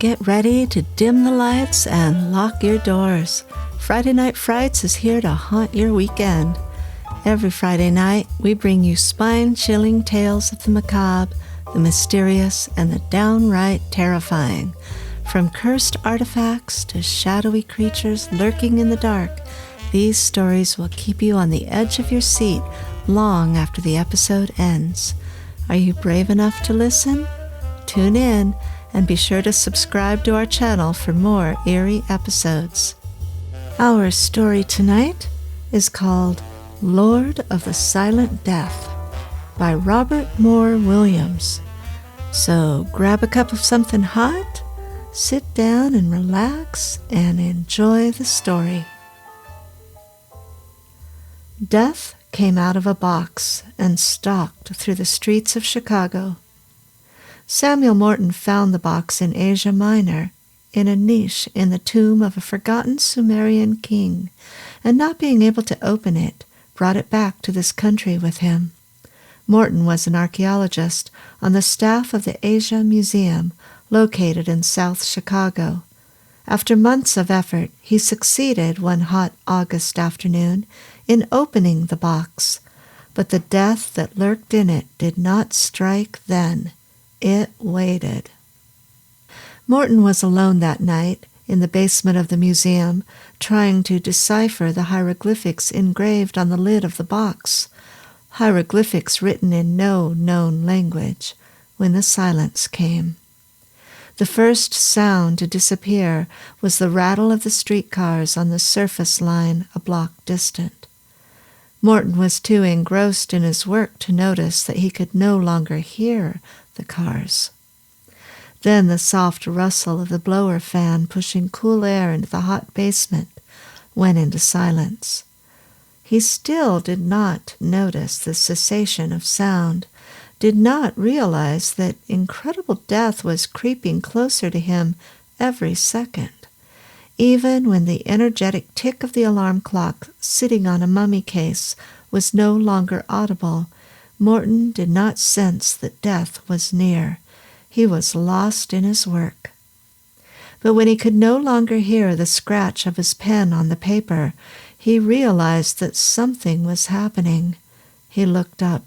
Get ready to dim the lights and lock your doors. Friday Night Frights is here to haunt your weekend. Every Friday night, we bring you spine-chilling tales of the macabre, the mysterious, and the downright terrifying. From cursed artifacts to shadowy creatures lurking in the dark, these stories will keep you on the edge of your seat long after the episode ends. Are you brave enough to listen? Tune in and be sure to subscribe to our channel for more eerie episodes. Our story tonight is called Lord of the Silent Death by Robert Moore Williams. So grab a cup of something hot, sit down and relax and enjoy the story. Death came out of a box and stalked through the streets of Chicago. Samuel Morton found the box in Asia Minor, in a niche in the tomb of a forgotten Sumerian king, and not being able to open it, brought it back to this country with him. Morton was an archaeologist on the staff of the Asia Museum, located in South Chicago. After months of effort, he succeeded one hot August afternoon in opening the box, but the death that lurked in it did not strike then. It waited. Morton was alone that night in the basement of the museum, trying to decipher the hieroglyphics engraved on the lid of the box, hieroglyphics written in no known language, when the silence came. The first sound to disappear was the rattle of the streetcars on the surface line a block distant. Morton was too engrossed in his work to notice that he could no longer hear the cars. Then the soft rustle of the blower fan pushing cool air into the hot basement went into silence. He still did not notice the cessation of sound, did not realize that incredible death was creeping closer to him every second. Even when the energetic tick of the alarm clock sitting on a mummy case was no longer audible, Morton did not sense that death was near. He was lost in his work. But when he could no longer hear the scratch of his pen on the paper, he realized that something was happening. He looked up.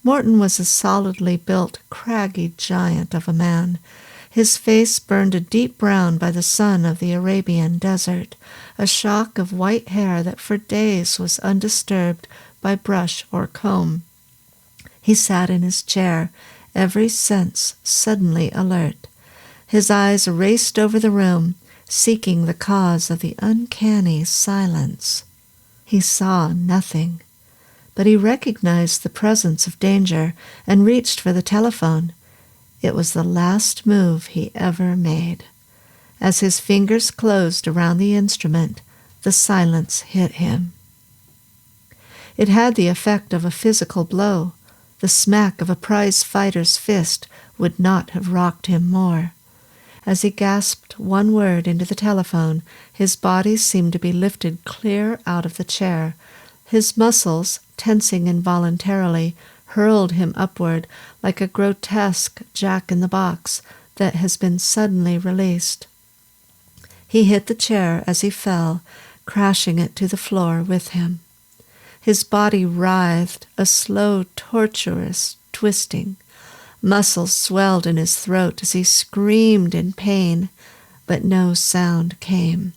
Morton was a solidly built, craggy giant of a man. His face burned a deep brown by the sun of the Arabian desert, a shock of white hair that for days was undisturbed by brush or comb. He sat in his chair, every sense suddenly alert. His eyes raced over the room, seeking the cause of the uncanny silence. He saw nothing, but he recognized the presence of danger and reached for the telephone. It was the last move he ever made. As his fingers closed around the instrument, the silence hit him. It had the effect of a physical blow. The smack of a prize fighter's fist would not have rocked him more. As he gasped one word into the telephone, his body seemed to be lifted clear out of the chair. His muscles, tensing involuntarily, hurled him upward like a grotesque jack-in-the-box that has been suddenly released. He hit the chair as he fell, crashing it to the floor with him. His body writhed, a slow, tortuous twisting. Muscles swelled in his throat as he screamed in pain, but no sound came.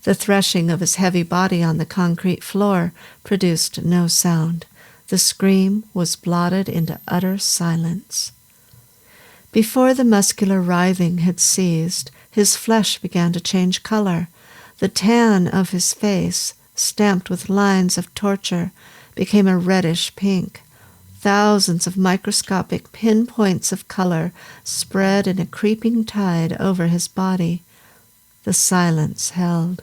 The threshing of his heavy body on the concrete floor produced no sound. The scream was blotted into utter silence. Before the muscular writhing had ceased, his flesh began to change color. The tan of his face, stamped with lines of torture, became a reddish pink. Thousands of microscopic pinpoints of color spread in a creeping tide over his body. The silence held.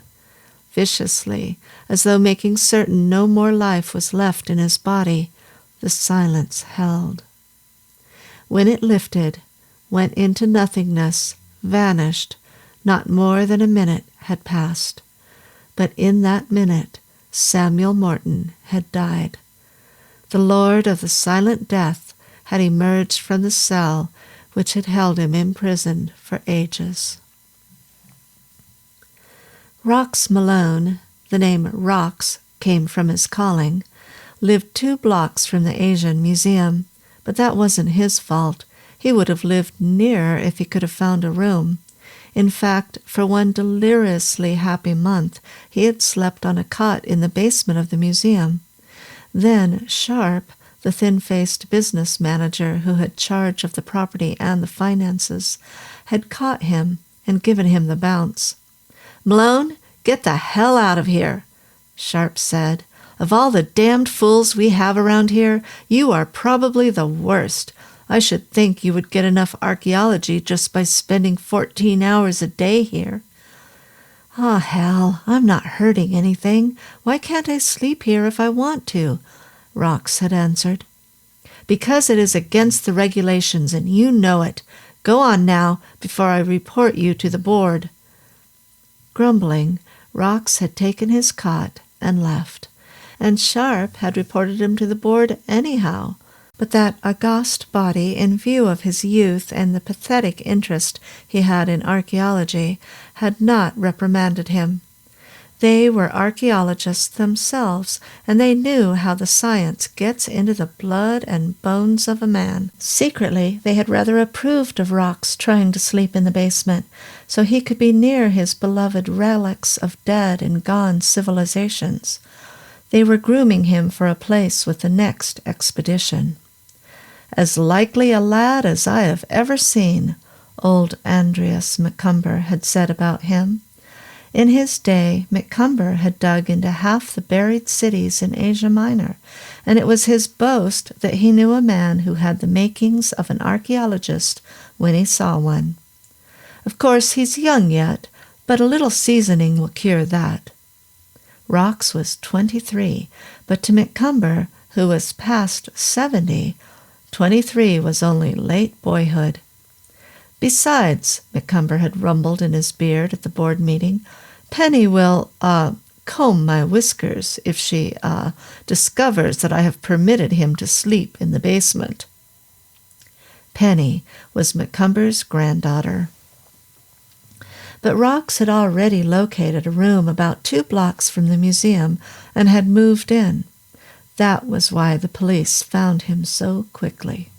Viciously, as though making certain no more life was left in his body, the silence held. When it lifted, went into nothingness, vanished, not more than a minute had passed. But in that minute, Samuel Morton had died. The Lord of the Silent Death had emerged from the cell which had held him imprisoned for ages. Rox Malone, the name Rox came from his calling, lived 2 blocks from the Asian Museum, but that wasn't his fault. He would have lived nearer if he could have found a room. In fact, for one deliriously happy month, he had slept on a cot in the basement of the museum. Then Sharp, the thin-faced business manager who had charge of the property and the finances, had caught him and given him the bounce. "Malone, get the hell out of here," Sharp said. "Of all the damned fools we have around here, you are probably the worst. I should think you would get enough archaeology just by spending 14 hours a day here." "Oh, hell, I'm not hurting anything. Why can't I sleep here if I want to?" Rox had answered. "Because it is against the regulations, and you know it. Go on now, before I report you to the board." Grumbling, Rox had taken his cot and left, and Sharp had reported him to the board anyhow. But that august body, in view of his youth and the pathetic interest he had in archaeology, had not reprimanded him. They were archaeologists themselves, and they knew how the science gets into the blood and bones of a man. Secretly, they had rather approved of Rox trying to sleep in the basement, so he could be near his beloved relics of dead and gone civilizations. They were grooming him for a place with the next expedition. "As likely a lad as I have ever seen," old Andreas McCumber had said about him. In his day, McCumber had dug into half the buried cities in Asia Minor, and it was his boast that he knew a man who had the makings of an archaeologist when he saw one. Of course, he's young yet, but a little seasoning will cure that. Rox was 23, but to McCumber, who was past 70, 23 was only late boyhood. "Besides," McCumber had rumbled in his beard at the board meeting, "Penny will, comb my whiskers if she, discovers that I have permitted him to sleep in the basement." Penny was McCumber's granddaughter. But Rox had already located a room about 2 blocks from the museum and had moved in. That was why the police found him so quickly.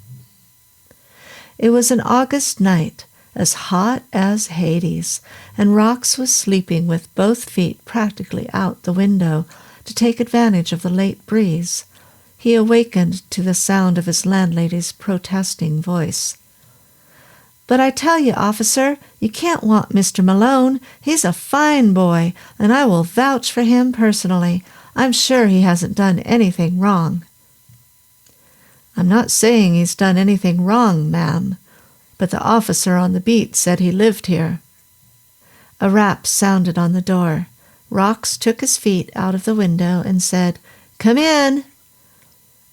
It was an August night, as hot as Hades, and Rox was sleeping with both feet practically out the window to take advantage of the late breeze. He awakened to the sound of his landlady's protesting voice. "But I tell you, officer, you can't want Mr. Malone. He's a fine boy, and I will vouch for him personally. I'm sure he hasn't done anything wrong." "I'm not saying he's done anything wrong, ma'am, but the officer on the beat said he lived here." A rap sounded on the door. Rox took his feet out of the window and said, "Come in."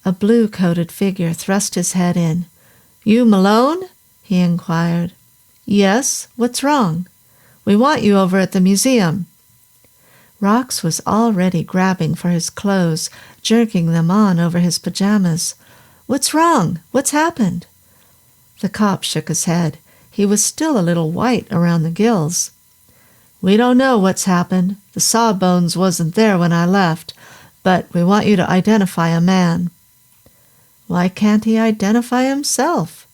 A blue-coated figure thrust his head in. "You Malone?" he inquired. "Yes, what's wrong?" "We want you over at the museum." Rox was already grabbing for his clothes, jerking them on over his pajamas. "What's wrong? What's happened?" The cop shook his head. He was still a little white around the gills. "We don't know what's happened. The sawbones wasn't there when I left, but we want you to identify a man." "Why can't he identify himself?"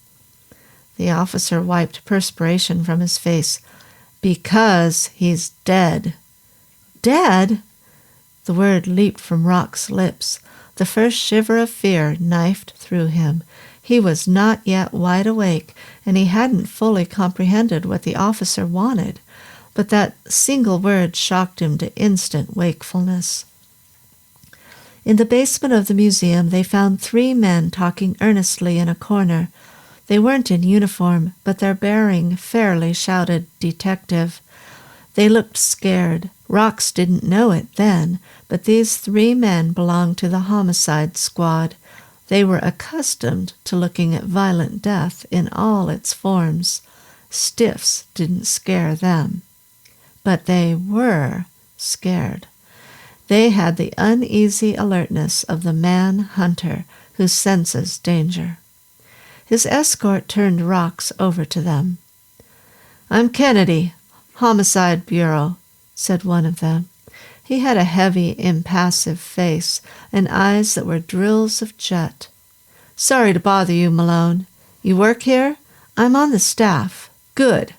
The officer wiped perspiration from his face. "Because he's dead." "Dead?" The word leaped from Rox's lips. The first shiver of fear knifed through him. He was not yet wide awake, and he hadn't fully comprehended what the officer wanted, but that single word shocked him to instant wakefulness. In the basement of the museum, they found 3 men talking earnestly in a corner. They weren't in uniform, but their bearing fairly shouted detective. They looked scared. Rox didn't know it then, but these 3 men belonged to the homicide squad. They were accustomed to looking at violent death in all its forms. Stiffs didn't scare them. But they were scared. They had the uneasy alertness of the man-hunter who senses danger. His escort turned Rocks over to them. "I'm Kennedy, Homicide Bureau," said one of them. He had a heavy, impassive face and eyes that were drills of jet. "Sorry to bother you, Malone. You work here?" "I'm on the staff." "Good.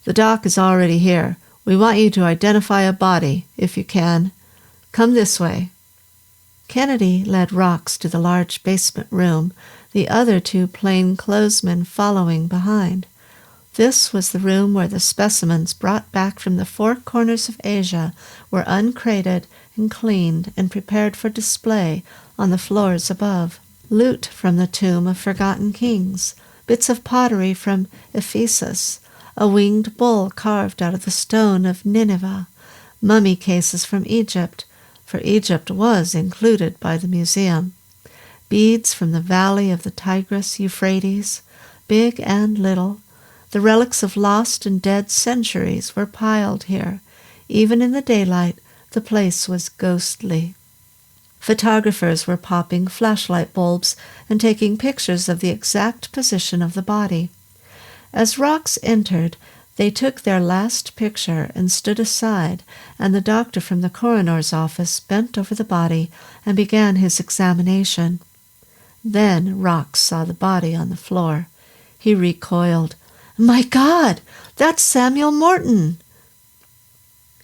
The doc is already here. We want you to identify a body, if you can. Come this way." Kennedy led Rocks to the large basement room, the other two plainclothesmen following behind. This was the room where the specimens brought back from the four corners of Asia were uncrated and cleaned and prepared for display on the floors above. Loot from the tomb of forgotten kings, bits of pottery from Ephesus, a winged bull carved out of the stone of Nineveh, mummy cases from Egypt, for Egypt was included by the museum, beads from the valley of the Tigris-Euphrates, big and little. The relics of lost and dead centuries were piled here. Even in the daylight, the place was ghostly. Photographers were popping flashlight bulbs and taking pictures of the exact position of the body. As Rocks entered, they took their last picture and stood aside, and the doctor from the coroner's office bent over the body and began his examination. Then Rocks saw the body on the floor. He recoiled. "My God, that's Samuel Morton!"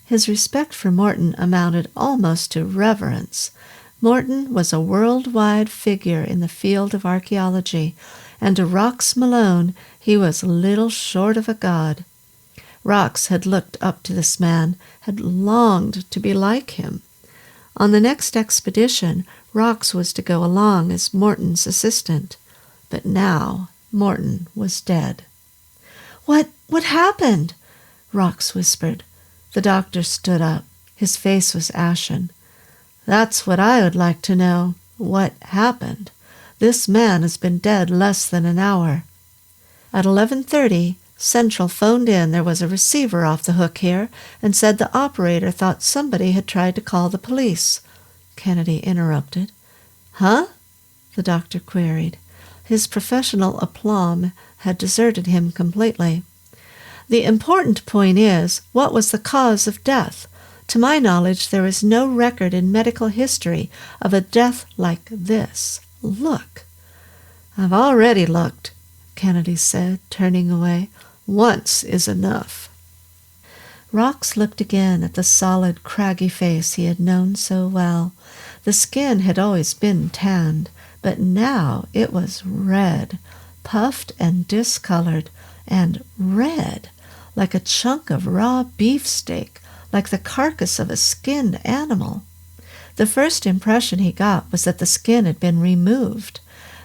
His respect for Morton amounted almost to reverence. Morton was a worldwide figure in the field of archaeology, and to Rocks Malone he was little short of a god. Rocks had looked up to this man, had longed to be like him. On the next expedition, Rocks was to go along as Morton's assistant. But now Morton was dead. What happened?" Rocks whispered. The doctor stood up. His face was ashen. "That's what I would like to know. What happened? This man has been dead less than an hour." At 11:30, Central phoned in there was a receiver off the hook here and said the operator thought somebody had tried to call the police. Kennedy interrupted. "Huh?" the doctor queried. His professional aplomb had deserted him completely. "The important point is, what was the cause of death? To my knowledge, there is no record in medical history of a death like this. Look." "I've already looked," Kennedy said, turning away. "Once is enough." Rocks looked again at the solid, craggy face he had known so well. The skin had always been tanned, but now it was red, puffed and discolored, and red, like a chunk of raw beefsteak, like the carcass of a skinned animal. The first impression he got was that the skin had been removed,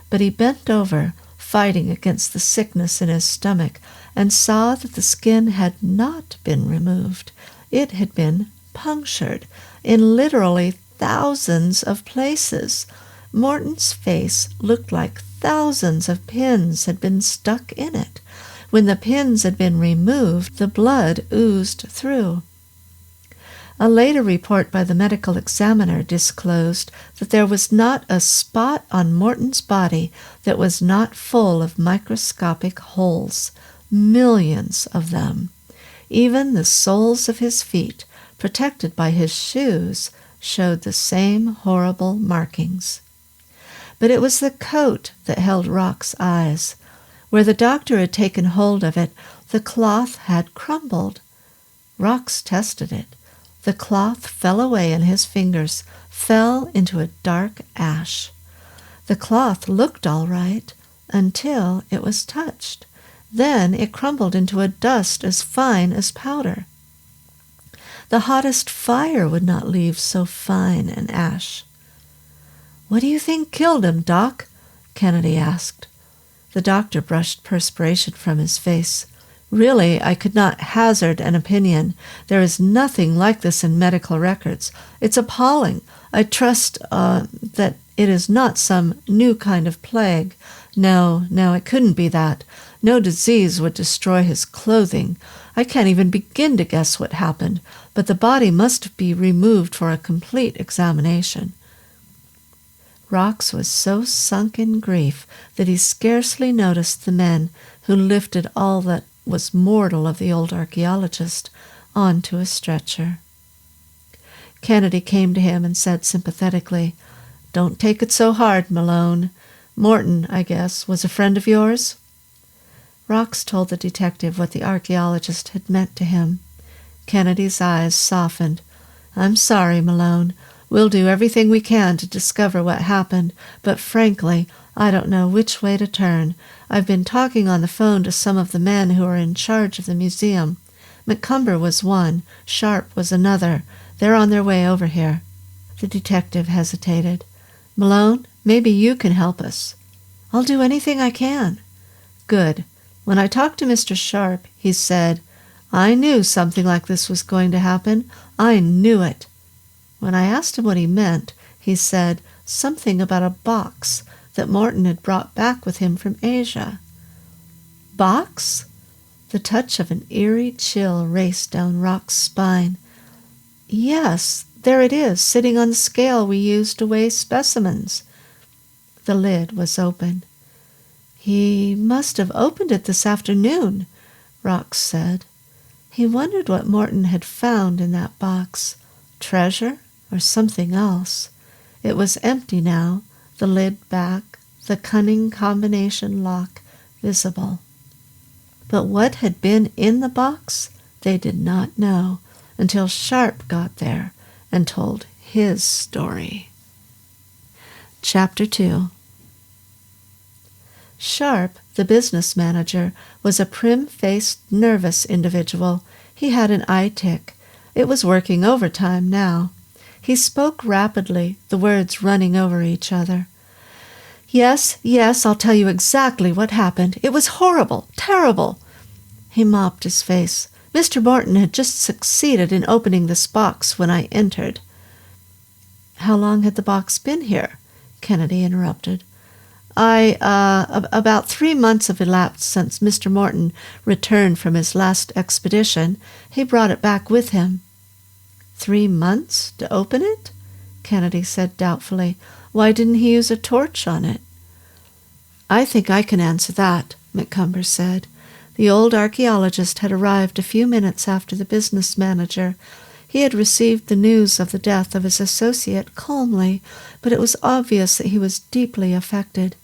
but he bent over, fighting against the sickness in his stomach, and saw that the skin had not been removed. It had been punctured in literally thousands of places. Morton's face looked like thousands of pins had been stuck in it. When the pins had been removed, the blood oozed through. A later report by the medical examiner disclosed that there was not a spot on Morton's body that was not full of microscopic holes, millions of them. Even the soles of his feet, protected by his shoes, showed the same horrible markings. But it was the coat that held Rock's eyes. Where the doctor had taken hold of it, the cloth had crumbled. Rocks tested it. The cloth fell away in his fingers, fell into a dark ash. The cloth looked all right until it was touched. Then it crumbled into a dust as fine as powder. The hottest fire would not leave so fine an ash. "What do you think killed him, Doc?" Kennedy asked. The doctor brushed perspiration from his face. "Really, I could not hazard an opinion. There is nothing like this in medical records. It's appalling. I trust that it is not some new kind of plague. No, it couldn't be that. No disease would destroy his clothing. I can't even begin to guess what happened, but the body must be removed for a complete examination." Rox was so sunk in grief that he scarcely noticed the men who lifted all that was mortal of the old archaeologist onto a stretcher. Kennedy came to him and said sympathetically, "Don't take it so hard, Malone. Morton, I guess, was a friend of yours?" Rox told the detective what the archaeologist had meant to him. Kennedy's eyes softened. "I'm sorry, Malone. We'll do everything we can to discover what happened, but frankly, I don't know which way to turn. I've been talking on the phone to some of the men who are in charge of the museum. McCumber was one, Sharp was another. They're on their way over here." The detective hesitated. "Malone, maybe you can help us." "I'll do anything I can." "Good. When I talked to Mr. Sharp, he said, 'I knew something like this was going to happen. I knew it.' When I asked him what he meant, he said something about a box that Morton had brought back with him from Asia." "Box?" The touch of an eerie chill raced down Rock's spine. "Yes, there it is, sitting on the scale we used to weigh specimens." The lid was open. "He must have opened it this afternoon," Rox said. He wondered what Morton had found in that box. Treasure or something else. It was empty now, the lid back, the cunning combination lock visible. But what had been in the box, they did not know until Sharp got there and told his story. Chapter 2. Sharp, the business manager, was a prim-faced, nervous individual. He had an eye tic. It was working overtime now. He spoke rapidly, the words running over each other. Yes, I'll tell you exactly what happened. It was horrible, terrible." He mopped his face. "Mr. Morton had just succeeded in opening this box when I entered." "How long had the box been here?" Kennedy interrupted. About 3 months have elapsed since Mr. Morton returned from his last expedition. He brought it back with him." 3 months to open it?" Kennedy said doubtfully. "Why didn't he use a torch on it?" "I think I can answer that," McCumber said. The old archaeologist had arrived a few minutes after the business manager. He had received the news of the death of his associate calmly, but it was obvious that he was deeply affected.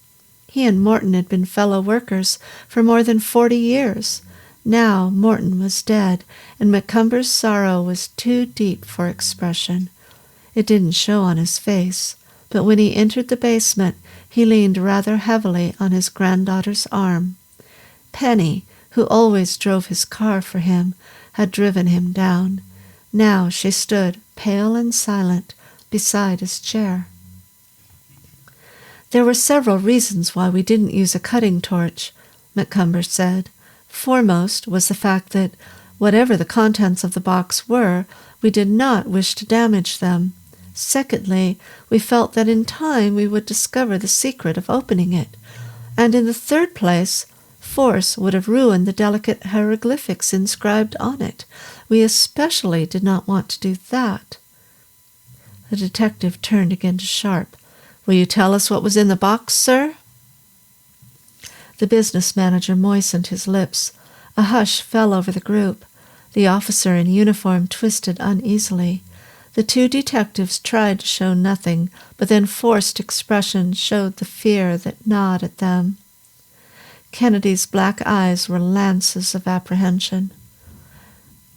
He and Morton had been fellow workers for more than 40 years. Now Morton was dead, and McCumber's sorrow was too deep for expression. It didn't show on his face, but when he entered the basement, he leaned rather heavily on his granddaughter's arm. Penny, who always drove his car for him, had driven him down. Now she stood, pale and silent, beside his chair. "There were several reasons why we didn't use a cutting torch," McCumber said. "Foremost was the fact that, whatever the contents of the box were, we did not wish to damage them. Secondly, we felt that in time we would discover the secret of opening it. And in the third place, force would have ruined the delicate hieroglyphics inscribed on it. We especially did not want to do that." The detective turned again to Sharp. "Will you tell us what was in the box, sir?" The business manager moistened his lips. A hush fell over the group. The officer in uniform twisted uneasily. The two detectives tried to show nothing, but then forced expression showed the fear that gnawed at them. Kennedy's black eyes were lances of apprehension.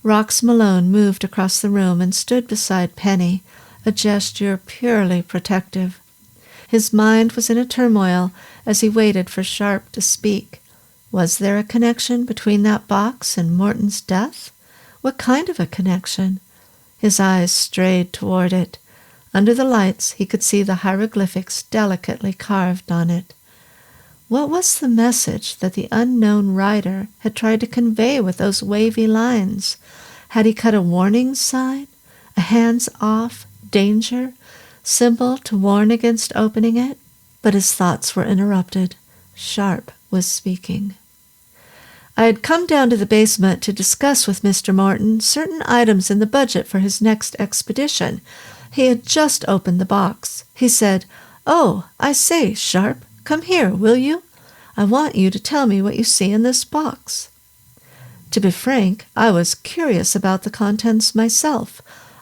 Rox Malone moved across the room and stood beside Penny, a gesture purely protective. His mind was in a turmoil as he waited for Sharp to speak. Was there a connection between that box and Morton's death? What kind of a connection? His eyes strayed toward it. Under the lights he could see the hieroglyphics delicately carved on it. What was the message that the unknown writer had tried to convey with those wavy lines? Had he cut a warning sign? A hands-off, danger, symbol to warn against opening it? But his thoughts were interrupted. Sharp was speaking. "I had come down to the basement to discuss with Mr. Morton certain items in the budget for his next expedition. He had just opened the box. He said, "Oh, I say, Sharp, come here, will you? I want you to tell me what you see in this box." To be frank, I was curious about the contents myself.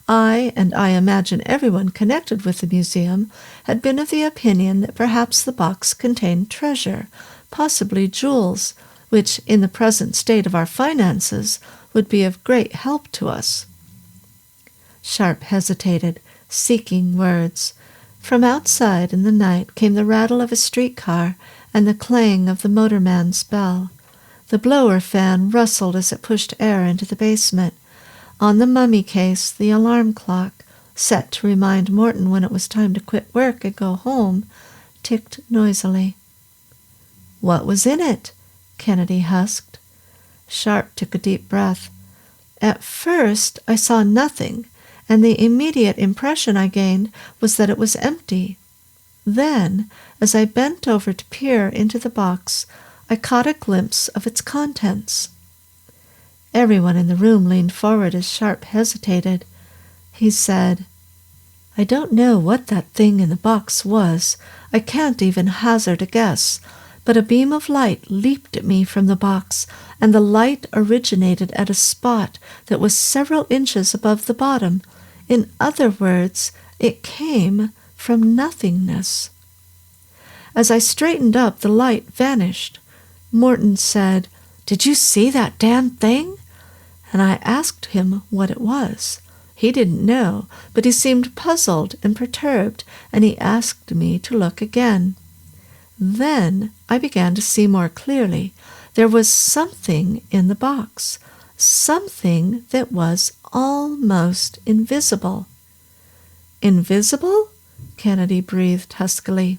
And I imagine everyone connected with the museum, had been of the opinion that perhaps the box contained treasure, possibly jewels, which, in the present state of our finances, would be of great help to us. Sharp hesitated, seeking words. From outside in the night came the rattle of a streetcar and the clang of the motorman's bell. The blower fan rustled as it pushed air into the basement. On the mummy case, the alarm clock, set to remind Morton when it was time to quit work and go home, ticked noisily. "What was in it?" Kennedy husked. Sharp took a deep breath. "At first I saw nothing, and the immediate impression I gained was that it was empty. Then, as I bent over to peer into the box, I caught a glimpse of its contents." Everyone in the room leaned forward as Sharp hesitated. He said, "I don't know what that thing in the box was. I can't even hazard a guess. But a beam of light leaped at me from the box, and the light originated at a spot that was several inches above the bottom. In other words, it came from nothingness. As I straightened up, the light vanished. Morton said, 'Did you see that damn thing?' And I asked him what it was. He didn't know, but he seemed puzzled and perturbed, and he asked me to look again. Then I began to see more clearly. There was something in the box, something that was almost invisible." "Invisible?" Kennedy breathed huskily.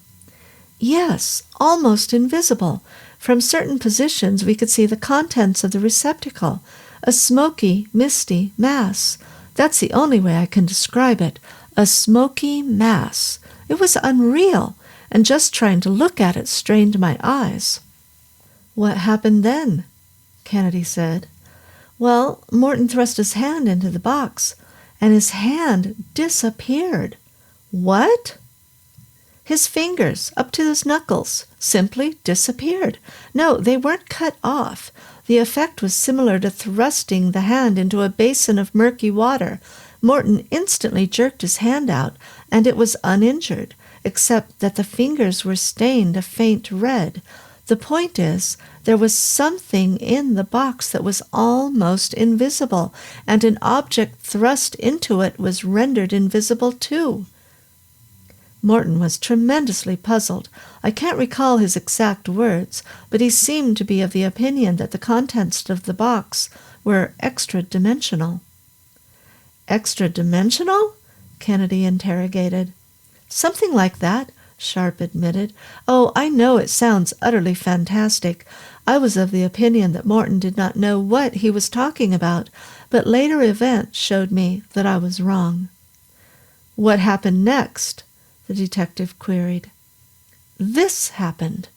"Yes, almost invisible. From certain positions we could see the contents of the receptacle, a smoky, misty mass. That's the only way I can describe it. A smoky mass. It was unreal, and just trying to look at it strained my eyes." "What happened then?" Kennedy said. "Well, Morton thrust his hand into the box, and his hand disappeared." "What?" "His fingers, up to his knuckles, simply disappeared. No, they weren't cut off. The effect was similar to thrusting the hand into a basin of murky water. Morton instantly jerked his hand out, and it was uninjured, except that the fingers were stained a faint red. The point is, there was something in the box that was almost invisible, and an object thrust into it was rendered invisible too." Morton was tremendously puzzled. I can't recall his exact words, but he seemed to be of the opinion that the contents of the box were extra-dimensional. "Extra-dimensional?" Kennedy interrogated. "Something like that," Sharp admitted. "Oh, I know it sounds utterly fantastic. I was of the opinion that Morton did not know what he was talking about, but later events showed me that I was wrong." "What happened next?" the detective queried. "This happened,"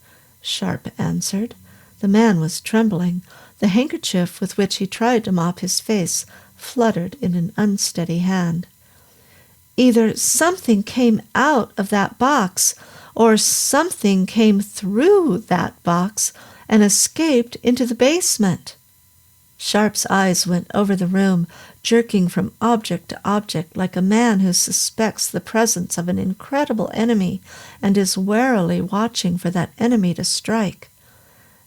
Sharp answered. The man was trembling. The handkerchief with which he tried to mop his face fluttered in an unsteady hand. "Either something came out of that box, or something came through that box and escaped into the basement." Sharp's eyes went over the room, jerking from object to object like a man who suspects the presence of an incredible enemy and is warily watching for that enemy to strike.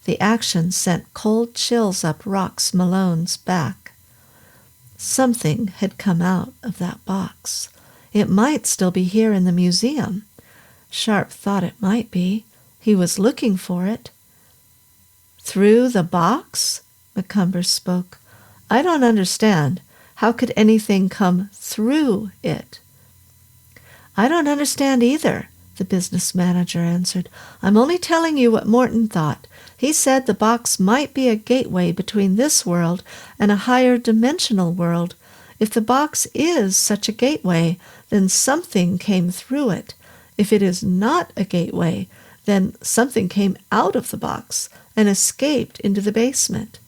The action sent cold chills up Rox Malone's back. Something had come out of that box. It might still be here in the museum. Sharp thought it might be. He was looking for it. "Through the box?" McCumber spoke. "I don't understand. How could anything come through it?" "I don't understand either," the business manager answered. "I'm only telling you what Morton thought. He said the box might be a gateway between this world and a higher dimensional world. If the box is such a gateway, then something came through it. If it is not a gateway, then something came out of the box and escaped into the basement."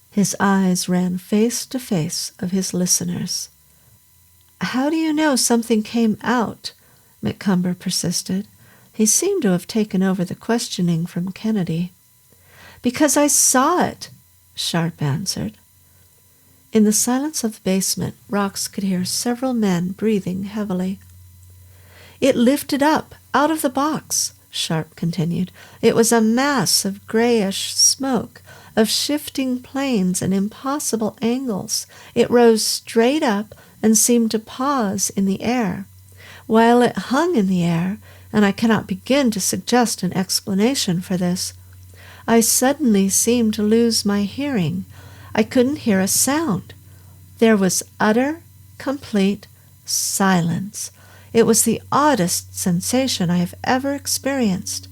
His eyes ran face to face of his listeners. "How do you know something came out?" McCumber persisted. He seemed to have taken over the questioning from Kennedy. "Because I saw it," Sharp answered. In the silence of the basement, Rox could hear several men breathing heavily. "It lifted up, out of the box," Sharp continued. "It was a mass of grayish smoke, of shifting planes and impossible angles. It rose straight up and seemed to pause in the air. While it hung in the air, and I cannot begin to suggest an explanation for this, I suddenly seemed to lose my hearing. I couldn't hear a sound. There was utter, complete silence. It was the oddest sensation I have ever experienced."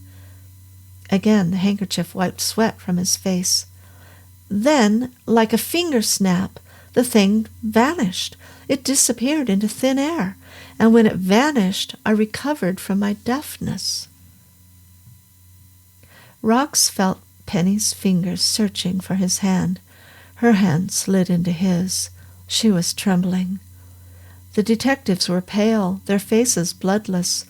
Again the handkerchief wiped sweat from his face. "Then, like a finger snap, the thing vanished. It disappeared into thin air, and when it vanished, I recovered from my deafness." Rox felt Penny's fingers searching for his hand. Her hand slid into his. She was trembling. The detectives were pale, their faces bloodless.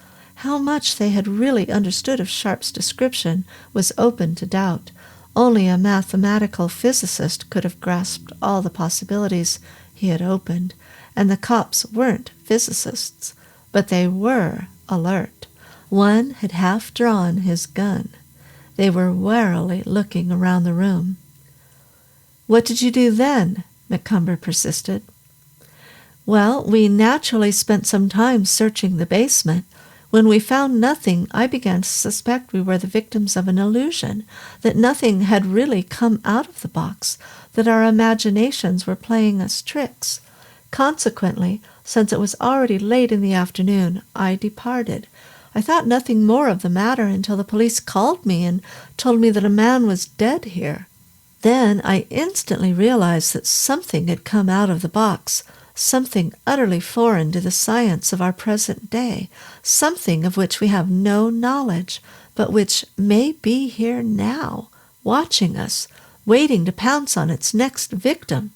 How much they had really understood of Sharp's description was open to doubt. Only a mathematical physicist could have grasped all the possibilities he had opened, and the cops weren't physicists, but they were alert. One had half drawn his gun. They were warily looking around the room. "What did you do then?" McCumber persisted. "Well, we naturally spent some time searching the basement. When we found nothing, I began to suspect we were the victims of an illusion, that nothing had really come out of the box, that our imaginations were playing us tricks. Consequently, since it was already late in the afternoon, I departed. I thought nothing more of the matter until the police called me and told me that a man was dead here. Then I instantly realized that something had come out of the box, something utterly foreign to the science of our present day, something of which we have no knowledge, but which may be here now, watching us, waiting to pounce on its next victim."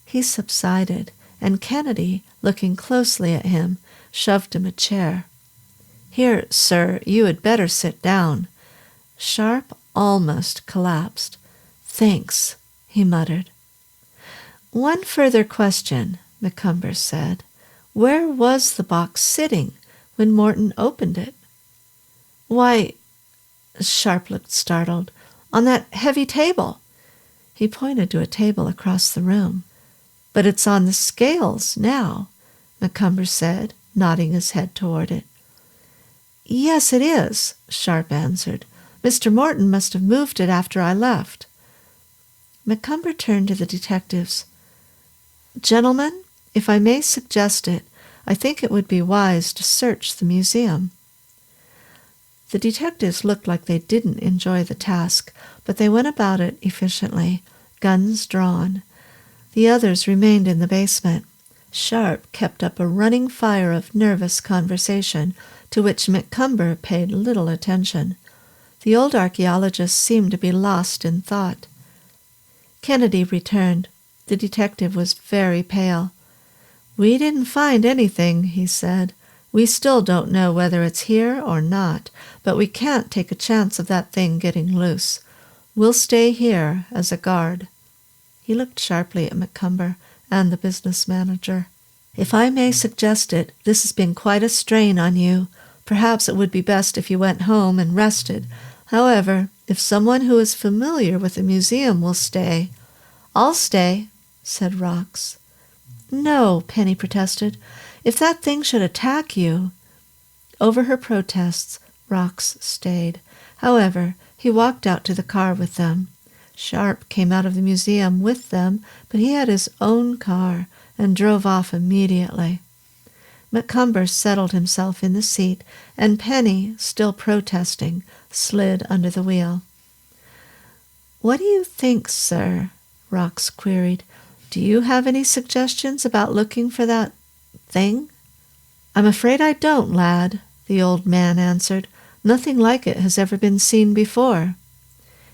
He subsided, and Kennedy, looking closely at him, shoved him a chair. "Here, sir, you had better sit down." Sharp almost collapsed. "Thanks," he muttered. "One further question," McCumber said. "Where was the box sitting when Morton opened it?" "Why," Sharp looked startled, "on that heavy table." He pointed to a table across the room. "But it's on the scales now," McCumber said, nodding his head toward it. "Yes, it is," Sharp answered. "Mr. Morton must have moved it after I left." McCumber turned to the detectives. "Gentlemen, if I may suggest it, I think it would be wise to search the museum." The detectives looked like they didn't enjoy the task, but they went about it efficiently, guns drawn. The others remained in the basement. Sharp kept up a running fire of nervous conversation, to which McCumber paid little attention. The old archaeologist seemed to be lost in thought. Kennedy returned. The detective was very pale. "We didn't find anything," he said. "We still don't know whether it's here or not, but we can't take a chance of that thing getting loose. We'll stay here as a guard." He looked sharply at McCumber and the business manager. "If I may suggest it, this has been quite a strain on you. Perhaps it would be best if you went home and rested. However, if someone who is familiar with the museum will stay—" "I'll stay," said Rox. "No," Penny protested. "If that thing should attack you—" Over her protests, Rox stayed. However, he walked out to the car with them. Sharp came out of the museum with them, but he had his own car and drove off immediately. McCumber settled himself in the seat, and Penny, still protesting, slid under the wheel. "What do you think, sir?" Rox queried. "Do you have any suggestions about looking for that thing?" "I'm afraid I don't, lad," the old man answered. "Nothing like it has ever been seen before."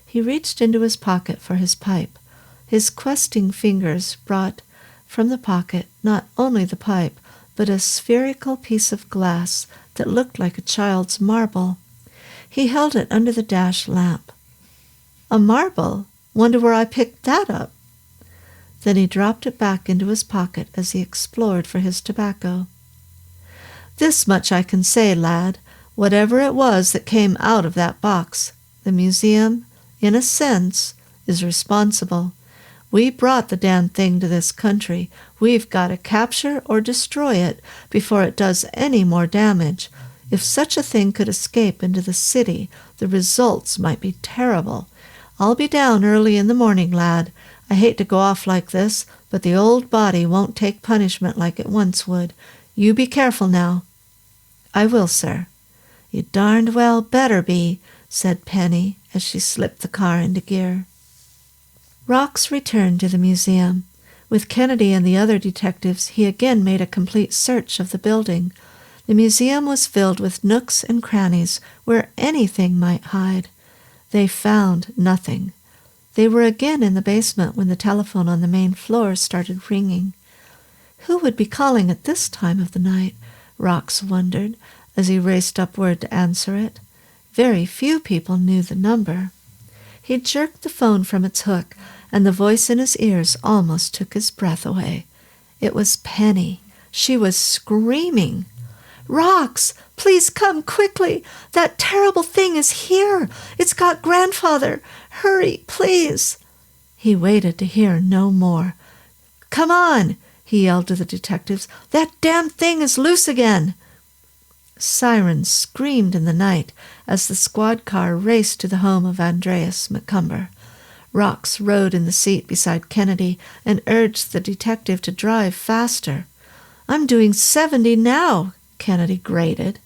He reached into his pocket for his pipe. His questing fingers brought from the pocket not only the pipe, but a spherical piece of glass that looked like a child's marble. He held it under the dash lamp. "A marble? Wonder where I picked that up." Then he dropped it back into his pocket as he explored for his tobacco. "This much I can say, lad. Whatever it was that came out of that box, the museum, in a sense, is responsible. We brought the damn thing to this country. We've got to capture or destroy it before it does any more damage. If such a thing could escape into the city, the results might be terrible. I'll be down early in the morning, lad. I hate to go off like this, but the old body won't take punishment like it once would. You be careful now." "I will, sir." "You darned well better be," said Penny as she slipped the car into gear. Rox returned to the museum. With Kennedy and the other detectives, he again made a complete search of the building. The museum was filled with nooks and crannies where anything might hide. They found nothing. They were again in the basement when the telephone on the main floor started ringing. Who would be calling at this time of the night? Rox wondered as he raced upward to answer it. Very few people knew the number. He jerked the phone from its hook, and the voice in his ears almost took his breath away. It was Penny. She was screaming. "Rox, please come quickly. That terrible thing is here. It's got Grandfather. Hurry, please." He waited to hear no more. "Come on," he yelled to the detectives. "That damn thing is loose again." Sirens screamed in the night as the squad car raced to the home of Andreas McCumber. Rox rode in the seat beside Kennedy and urged the detective to drive faster. "I'm doing 70 now," Kennedy grated.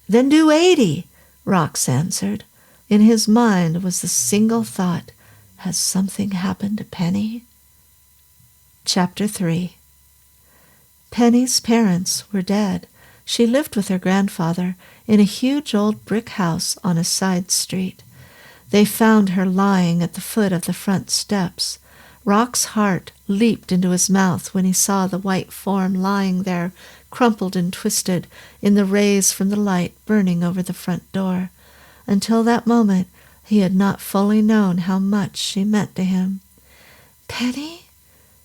"Then do 80, Rox answered. In his mind was the single thought, has something happened to Penny? Chapter 3. Penny's parents were dead. She lived with her grandfather in a huge old brick house on a side street. They found her lying at the foot of the front steps. Rox's heart leaped into his mouth when he saw the white form lying there, crumpled and twisted, in the rays from the light burning over the front door. Until that moment, he had not fully known how much she meant to him. "Penny?"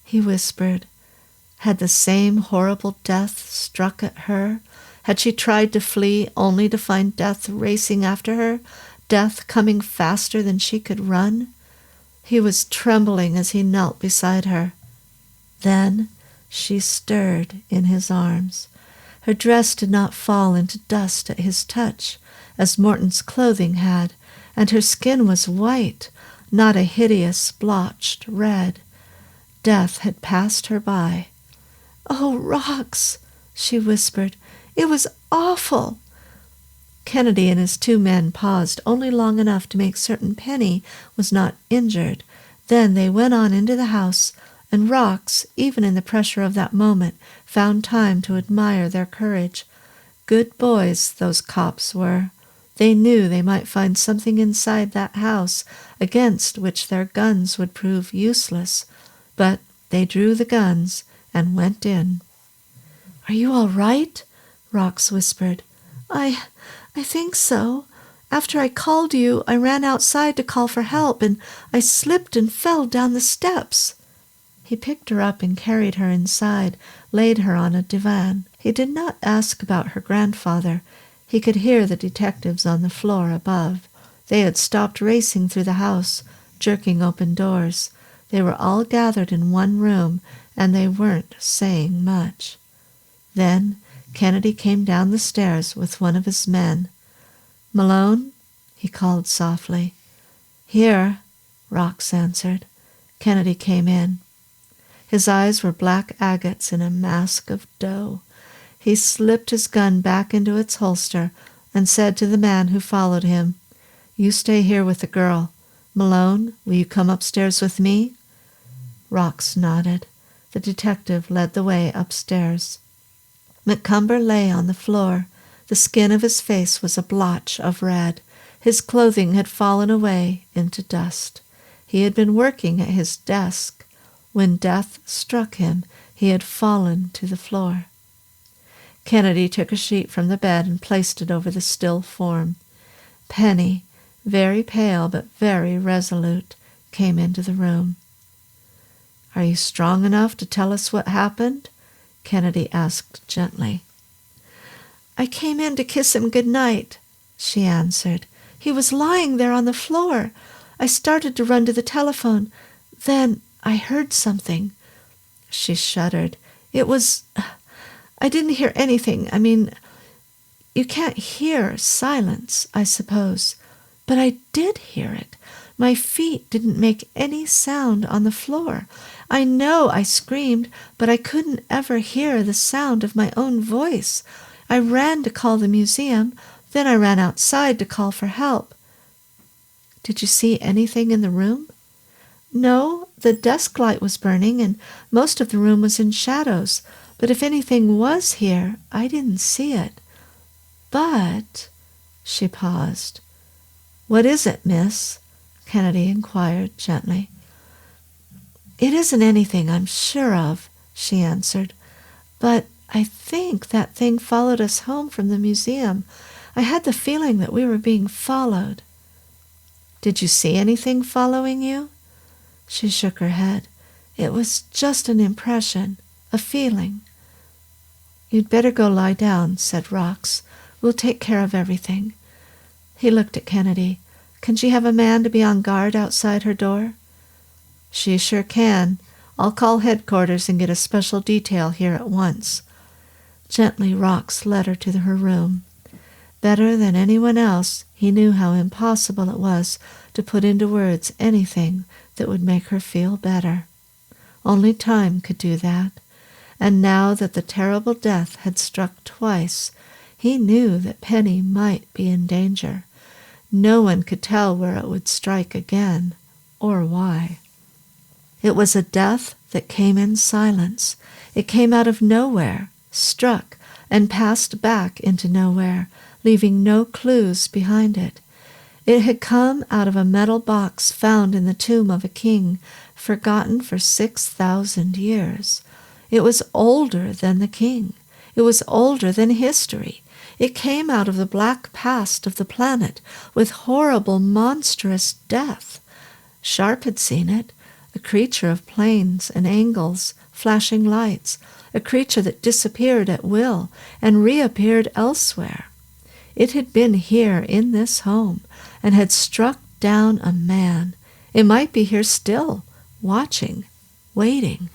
he whispered. Had the same horrible death struck at her? Had she tried to flee only to find death racing after her, death coming faster than she could run? He was trembling as he knelt beside her. Then she stirred in his arms. Her dress did not fall into dust at his touch, as Morton's clothing had, and her skin was white, not a hideous splotched red. Death had passed her by. "Oh, Rox," she whispered, "it was awful." Kennedy and his 2 men paused only long enough to make certain Penny was not injured. Then they went on into the house, and Rox, even in the pressure of that moment, found time to admire their courage. Good boys, those cops were. They knew they might find something inside that house against which their guns would prove useless, but they drew the guns and went in. "Are you all right?" Rox whispered. I think so. After I called you, I ran outside to call for help, and I slipped and fell down the steps." He picked her up and carried her inside, laid her on a divan. He did not ask about her grandfather. He could hear the detectives on the floor above. They had stopped racing through the house, jerking open doors. They were all gathered in one room, and they weren't saying much. Then Kennedy came down the stairs with one of his men. "Malone?" he called softly. "Here," Rox answered. Kennedy came in. His eyes were black agates in a mask of dough. He slipped his gun back into its holster and said to the man who followed him, "You stay here with the girl. Malone, will you come upstairs with me?" Rox nodded. The detective led the way upstairs. McCumber lay on the floor. The skin of his face was a blotch of red. His clothing had fallen away into dust. He had been working at his desk. When death struck him, he had fallen to the floor. Kennedy took a sheet from the bed and placed it over the still form. Penny, very pale but very resolute, came into the room. "Are you strong enough to tell us what happened?" Kennedy asked gently. "I came in to kiss him good night," she answered. "He was lying there on the floor. I started to run to the telephone. Then I heard something." She shuddered. I didn't hear anything. I mean, you can't hear silence, I suppose. But I did hear it. My feet didn't make any sound on the floor. I know I screamed, but I couldn't ever hear the sound of my own voice. I ran to call the museum, then I ran outside to call for help." "Did you see anything in the room?" "No, the desk light was burning, and most of the room was in shadows. But if anything was here, I didn't see it. But—" She paused. "What is it, miss?" Kennedy inquired gently. "It isn't anything I'm sure of," she answered. "But I think that thing followed us home from the museum. I had the feeling that we were being followed." "Did you see anything following you?" She shook her head. "It was just an impression, a feeling." "You'd better go lie down," said Rox. "We'll take care of everything." He looked at Kennedy. "Can she have a man to be on guard outside her door?" "She sure can. I'll call headquarters and get a special detail here at once." Gently, Rox led her to her room. Better than anyone else, he knew how impossible it was to put into words anything that would make her feel better. Only time could do that. And now that the terrible death had struck twice, he knew that Penny might be in danger. No one could tell where it would strike again, or why. It was a death that came in silence. It came out of nowhere, struck, and passed back into nowhere, leaving no clues behind it. It had come out of a metal box found in the tomb of a king, forgotten for 6,000 years. It was older than the king. It was older than history. It came out of the black past of the planet, with horrible, monstrous death. Sharp had seen it, a creature of planes and angles, flashing lights, a creature that disappeared at will and reappeared elsewhere. It had been here in this home and had struck down a man. It might be here still, watching, waiting.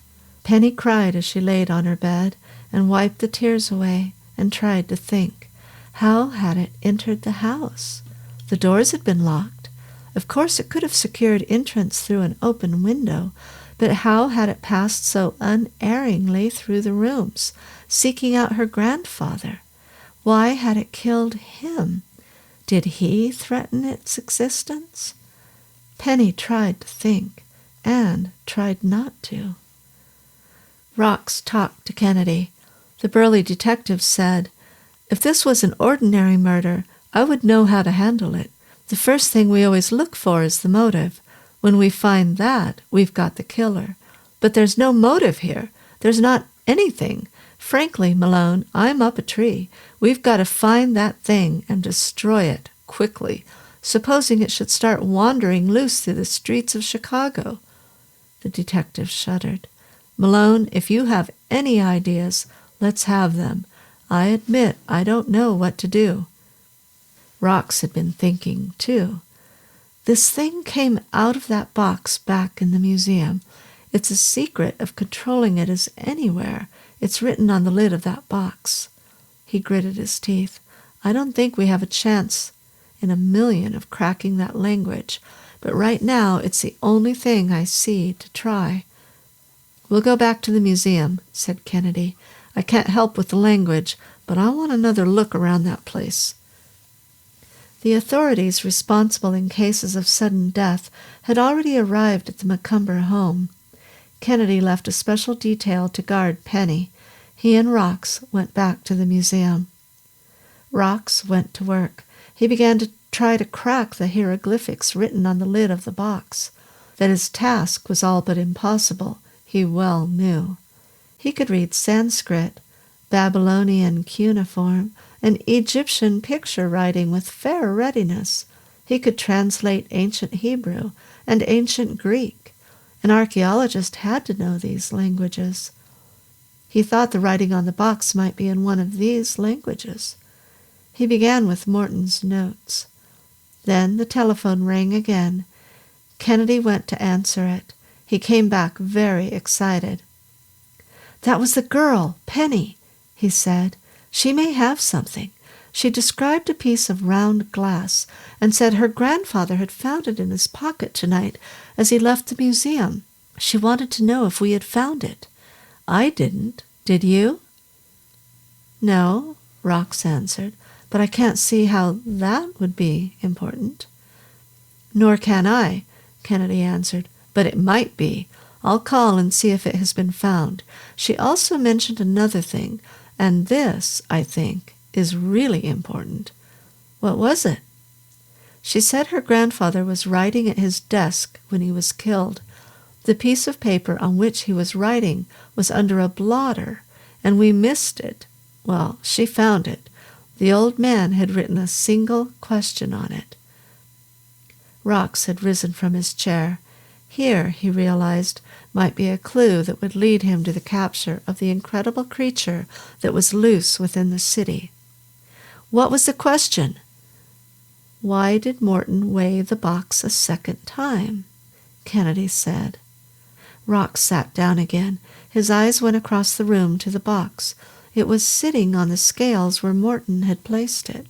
Penny cried as she laid on her bed and wiped the tears away and tried to think. How had it entered the house? The doors had been locked. Of course it could have secured entrance through an open window, but how had it passed so unerringly through the rooms, seeking out her grandfather? Why had it killed him? Did he threaten its existence? Penny tried to think, and tried not to. Rox talked to Kennedy. The burly detective said, "If this was an ordinary murder, I would know how to handle it. The first thing we always look for is the motive. When we find that, we've got the killer. But there's no motive here. There's not anything. Frankly, Malone, I'm up a tree. We've got to find that thing and destroy it quickly, supposing it should start wandering loose through the streets of Chicago." The detective shuddered. "Malone, if you have any ideas, let's have them. I admit I don't know what to do." Rox had been thinking, too. This thing came out of that box back in the museum. It's a secret of controlling it is anywhere. It's written on the lid of that box. He gritted his teeth. "I don't think we have a chance in a million of cracking that language, but right now it's the only thing I see to try." "We'll go back to the museum," said Kennedy. "I can't help with the language, but I want another look around that place." The authorities responsible in cases of sudden death had already arrived at the Macomber home. Kennedy left a special detail to guard Penny. He and Rox went back to the museum. Rox went to work. He began to try to crack the hieroglyphics written on the lid of the box. That his task was all but impossible, he well knew. He could read Sanskrit, Babylonian cuneiform, and Egyptian picture writing with fair readiness. He could translate ancient Hebrew and ancient Greek. An archaeologist had to know these languages. He thought the writing on the box might be in one of these languages. He began with Morton's notes. Then the telephone rang again. Kennedy went to answer it. He came back very excited. "That was the girl, Penny," he said. "She may have something. She described a piece of round glass and said her grandfather had found it in his pocket tonight as he left the museum. She wanted to know if we had found it. I didn't. Did you?" "No," Rox answered, "but I can't see how that would be important." "Nor can I," Kennedy answered, "but it might be. I'll call and see if it has been found. She also mentioned another thing, and this, I think, is really important." "What was it?" "She said her grandfather was writing at his desk when he was killed. The piece of paper on which he was writing was under a blotter, and we missed it. Well, she found it. The old man had written a single question on it." Rox had risen from his chair. Here, he realized, might be a clue that would lead him to the capture of the incredible creature that was loose within the city. "What was the question?" "Why did Morton weigh the box a second time?" Kennedy said. Rox sat down again. His eyes went across the room to the box. It was sitting on the scales where Morton had placed it.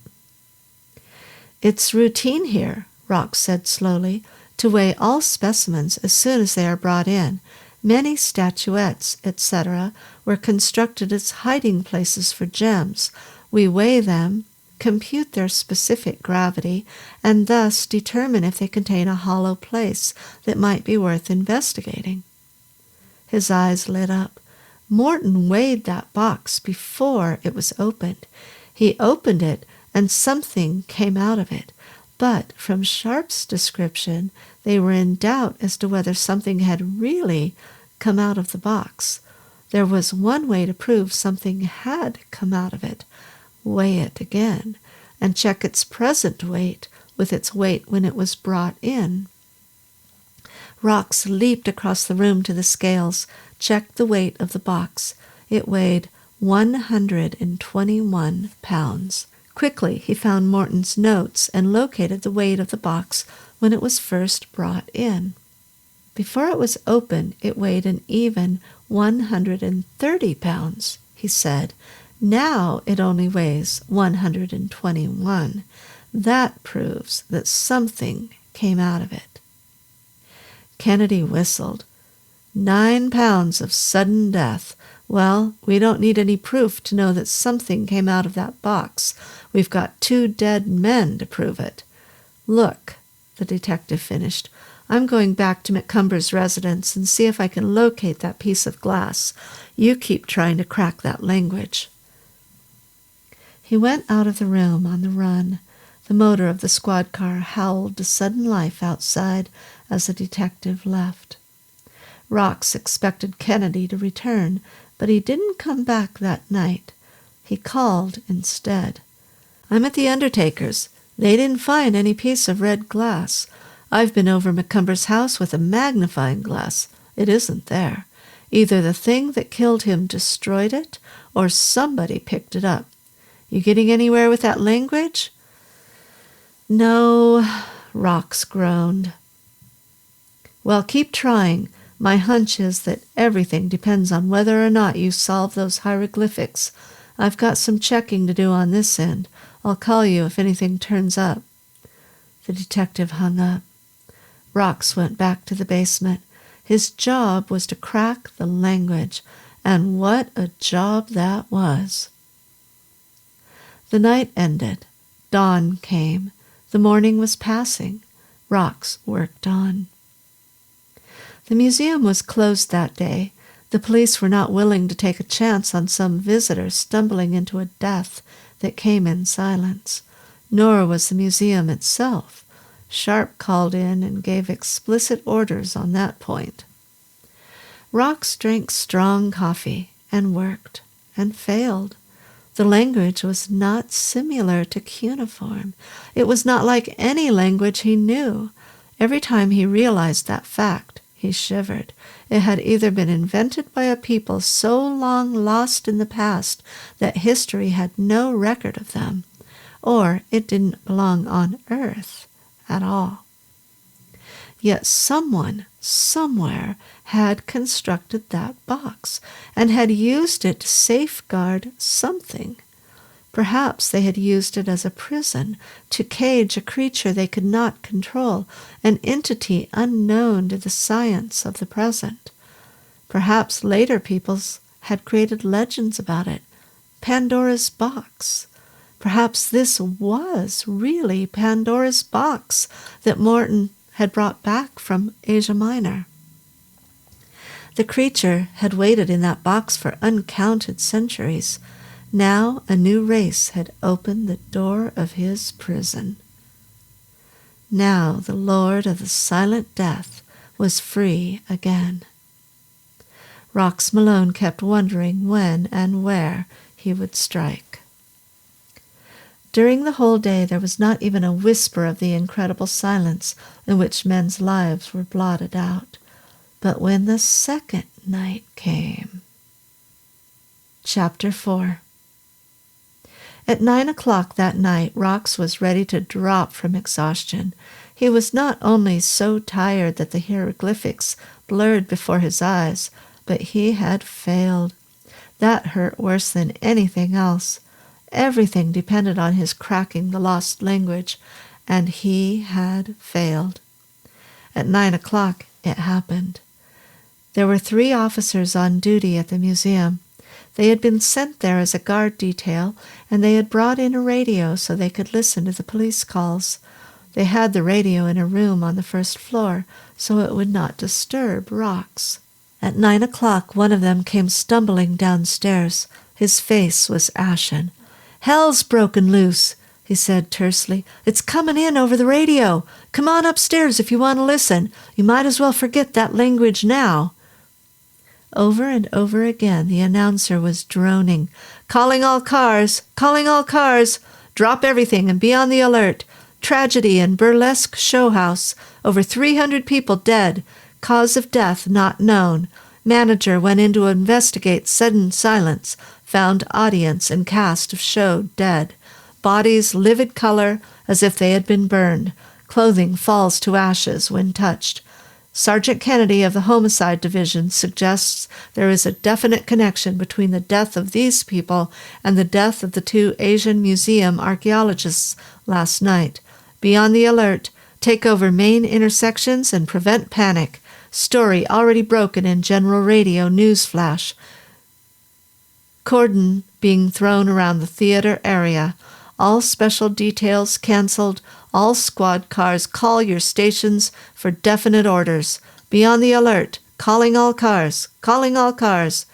"It's routine here," Rox said slowly, "to weigh all specimens as soon as they are brought in. Many statuettes, etc., were constructed as hiding places for gems. We weigh them, compute their specific gravity, and thus determine if they contain a hollow place that might be worth investigating." His eyes lit up. Morton weighed that box before it was opened. He opened it, and something came out of it. But from Sharp's description, they were in doubt as to whether something had really come out of the box. There was one way to prove something had come out of it. Weigh it again, and check its present weight with its weight when it was brought in. Rox leaped across the room to the scales, checked the weight of the box. It weighed 121 pounds. Quickly, he found Morton's notes and located the weight of the box when it was first brought in. Before it was opened, it weighed an even 130 pounds, he said. Now it only weighs 121. That proves that something came out of it. Kennedy whistled. 9 pounds of sudden death. Well, we don't need any proof to know that something came out of that box. We've got 2 dead men to prove it. Look, the detective finished, I'm going back to McCumber's residence and see if I can locate that piece of glass. You keep trying to crack that language. He went out of the room on the run. The motor of the squad car howled to sudden life outside as the detective left. Rox expected Kennedy to return, but he didn't come back that night. He called instead. "I'm at the undertaker's. They didn't find any piece of red glass. I've been over McCumber's house with a magnifying glass. It isn't there. Either the thing that killed him destroyed it, or somebody picked it up. You getting anywhere with that language?" "No," Rox groaned. "Well, keep trying. My hunch is that everything depends on whether or not you solve those hieroglyphics. I've got some checking to do on this end. I'll call you if anything turns up." The detective hung up. Rox went back to the basement. His job was to crack the language, and what a job that was. The night ended. Dawn came. The morning was passing. Rox worked on. The museum was closed that day. The police were not willing to take a chance on some visitor stumbling into a death that came in silence. Nor was the museum itself. Sharp called in and gave explicit orders on that point. Rox drank strong coffee and worked and failed. The language was not similar to cuneiform. It was not like any language he knew. Every time he realized that fact, he shivered. It had either been invented by a people so long lost in the past that history had no record of them, or it didn't belong on Earth at all. Yet someone, somewhere, had constructed that box and had used it to safeguard something. Perhaps they had used it as a prison to cage a creature they could not control, an entity unknown to the science of the present. Perhaps later peoples had created legends about it. Pandora's box. Perhaps this was really Pandora's box that Morton had brought back from Asia Minor. The creature had waited in that box for uncounted centuries. Now a new race had opened the door of his prison. Now the Lord of the Silent Death was free again. Rox Malone kept wondering when and where he would strike. During the whole day there was not even a whisper of the incredible silence in which men's lives were blotted out. But when the second night came... Chapter 4. At 9 o'clock that night, Rox was ready to drop from exhaustion. He was not only so tired that the hieroglyphics blurred before his eyes, but he had failed. That hurt worse than anything else. Everything depended on his cracking the lost language, and he had failed. At 9 o'clock, it happened. There were 3 officers on duty at the museum. They had been sent there as a guard detail, and they had brought in a radio so they could listen to the police calls. They had the radio in a room on the first floor, so it would not disturb Rox. At 9 o'clock, one of them came stumbling downstairs. His face was ashen. "Hell's broken loose," he said tersely. "It's coming in over the radio. Come on upstairs if you want to listen. You might as well forget that language now." Over and over again the announcer was droning. "Calling all cars! Calling all cars! Drop everything and be on the alert. Tragedy in burlesque show house. Over 300 people dead. Cause of death not known. Manager went in to investigate sudden silence. Found audience and cast of show dead. Bodies livid color as if they had been burned. Clothing falls to ashes when touched. Sergeant Kennedy of the Homicide Division suggests there is a definite connection between the death of these people and the death of the 2 Asian museum archaeologists last night. Be on the alert. Take over main intersections and prevent panic. Story already broken in general radio news flash. Cordon being thrown around the theater area. All special details canceled. All squad cars call your stations for definite orders. Be on the alert. Calling all cars. Calling all cars.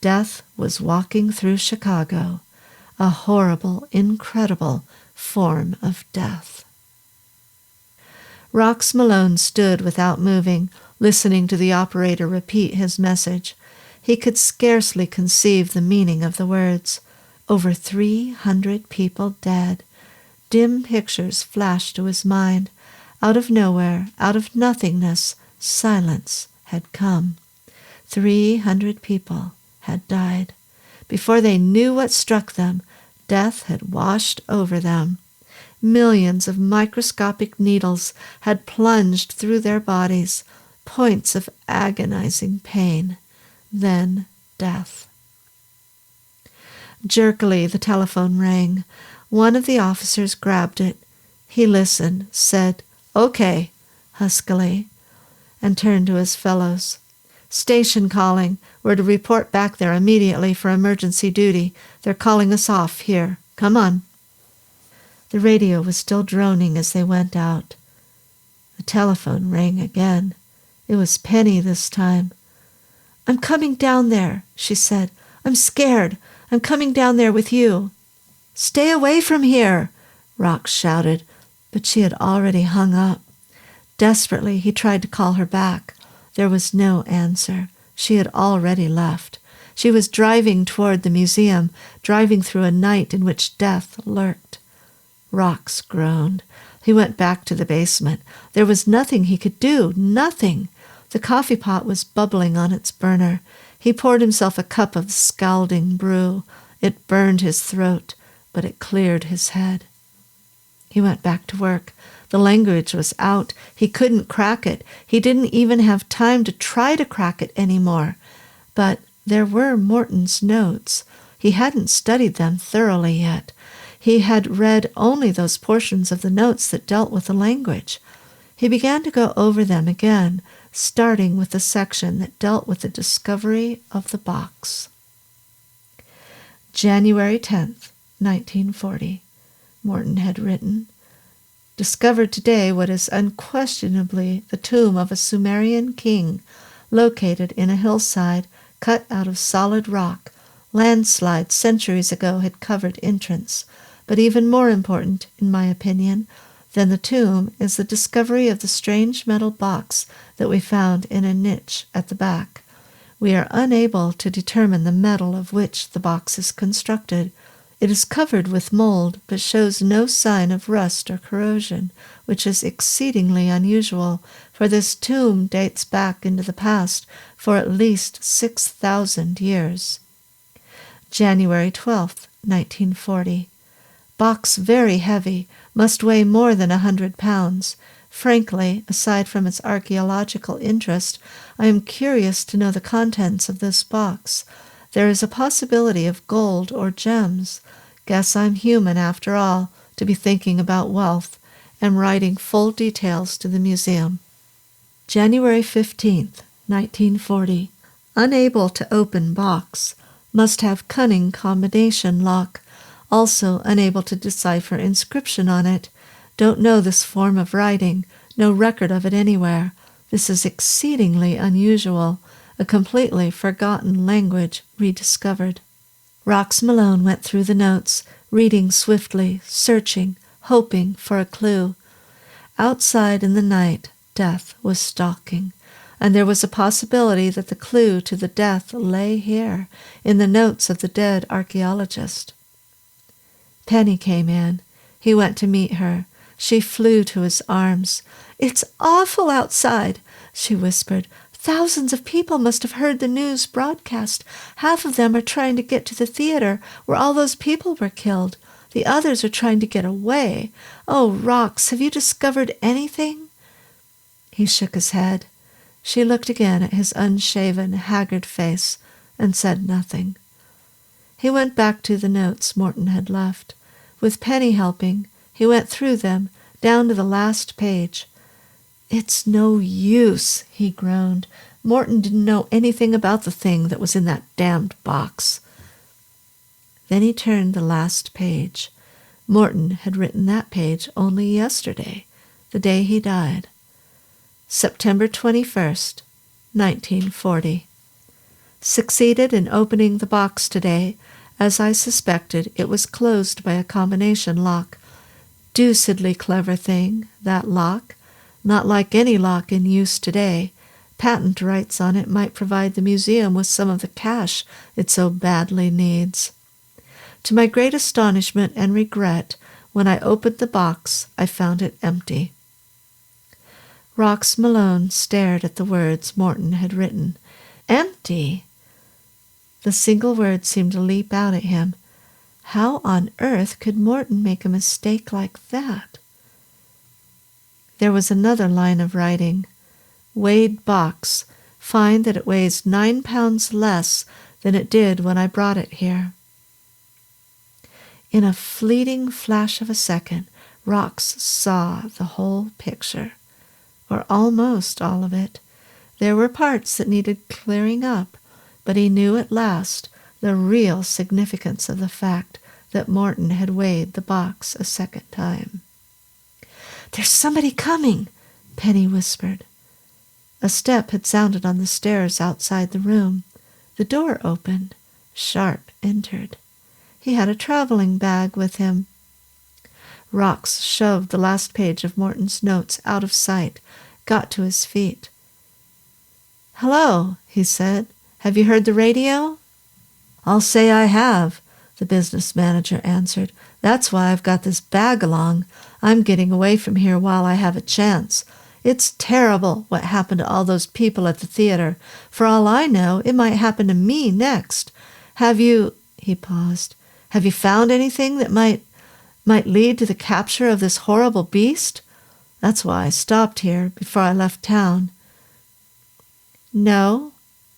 Death was walking through Chicago. A horrible, incredible form of death. Rox Malone stood without moving, listening to the operator repeat his message. He could scarcely conceive the meaning of the words. Over 300 people dead. Dim pictures flashed to his mind. Out of nowhere, out of nothingness, silence had come. 300 people had died. Before they knew what struck them, death had washed over them. Millions of microscopic needles had plunged through their bodies, points of agonizing pain. Then death. Jerkily, the telephone rang. One of the officers grabbed it. He listened, said, "Okay," huskily, and turned to his fellows. "Station calling. We're to report back there immediately for emergency duty. They're calling us off here. Come on." The radio was still droning as they went out. The telephone rang again. It was Penny this time. "I'm coming down there," she said. "I'm scared. I'm coming down there with you." "Stay away from here," Rox shouted, but she had already hung up. Desperately, he tried to call her back. There was no answer. She had already left. She was driving toward the museum, driving through a night in which death lurked. Rox groaned. He went back to the basement. There was nothing he could do, nothing. The coffee pot was bubbling on its burner. He poured himself a cup of scalding brew. It burned his throat, but it cleared his head. He went back to work. The language was out. He couldn't crack it. He didn't even have time to try to crack it anymore. But there were Morton's notes. He hadn't studied them thoroughly yet. He had read only those portions of the notes that dealt with the language. He began to go over them again, starting with the section that dealt with the discovery of the box. January 10th, 1940. Morton had written, "Discovered today what is unquestionably the tomb of a Sumerian king, located in a hillside cut out of solid rock. Landslides centuries ago had covered entrance. But even more important, in my opinion, than the tomb is the discovery of the strange metal box that we found in a niche at the back. We are unable to determine the metal of which the box is constructed. It is covered with mold, but shows no sign of rust or corrosion, which is exceedingly unusual, for this tomb dates back into the past for at least 6,000 years. January 12th, 1940. Box very heavy, must weigh more than 100 pounds. Frankly, aside from its archaeological interest, I am curious to know the contents of this box. There is a possibility of gold or gems. Guess I'm human after all, to be thinking about wealth. Am writing full details to the museum." January 15th, 1940. Unable to open box. Must have cunning combination lock. Also unable to decipher inscription on it. Don't know this form of writing. No record of it anywhere. This is exceedingly unusual. A completely forgotten language rediscovered. Rox Malone went through the notes, reading swiftly, searching, hoping for a clue. Outside in the night, death was stalking, and there was a possibility that the clue to the death lay here, in the notes of the dead archaeologist. Penny came in. He went to meet her. She flew to his arms. "It's awful outside," she whispered. "Thousands of people must have heard the news broadcast. Half of them are trying to get to the theater where all those people were killed. The others are trying to get away. Oh, Rox, have you discovered anything?" He shook his head. She looked again at his unshaven, haggard face and said nothing. He went back to the notes Morton had left. With Penny helping, he went through them, down to the last page. "It's no use," he groaned. "Morton didn't know anything about the thing that was in that damned box." Then he turned the last page. Morton had written that page only yesterday, the day he died. September 21st, 1940. Succeeded in opening the box today. As I suspected, it was closed by a combination lock. Deucedly clever thing, that lock. Not like any lock in use today. Patent rights on it might provide the museum with some of the cash it so badly needs. To my great astonishment and regret, when I opened the box, I found it empty. Rox Malone stared at the words Morton had written. Empty! The single word seemed to leap out at him. How on earth could Morton make a mistake like that? There was another line of writing. Weighed box. Find that it weighs 9 pounds less than it did when I brought it here. In a fleeting flash of a second, Rox saw the whole picture, or almost all of it. There were parts that needed clearing up, but he knew at last the real significance of the fact that Morton had weighed the box a second time. "There's somebody coming," Penny whispered. A step had sounded on the stairs outside the room. The door opened. Sharp entered. He had a traveling bag with him. Rox shoved the last page of Morton's notes out of sight, got to his feet. "Hello," he said. "Have you heard the radio?" "I'll say I have," the business manager answered. "That's why I've got this bag along. I'm getting away from here while I have a chance. It's terrible what happened to all those people at the theater. For all I know, it might happen to me next. Have you—" he paused. "Have you found anything that might lead to the capture of this horrible beast? That's why I stopped here before I left town." "No,"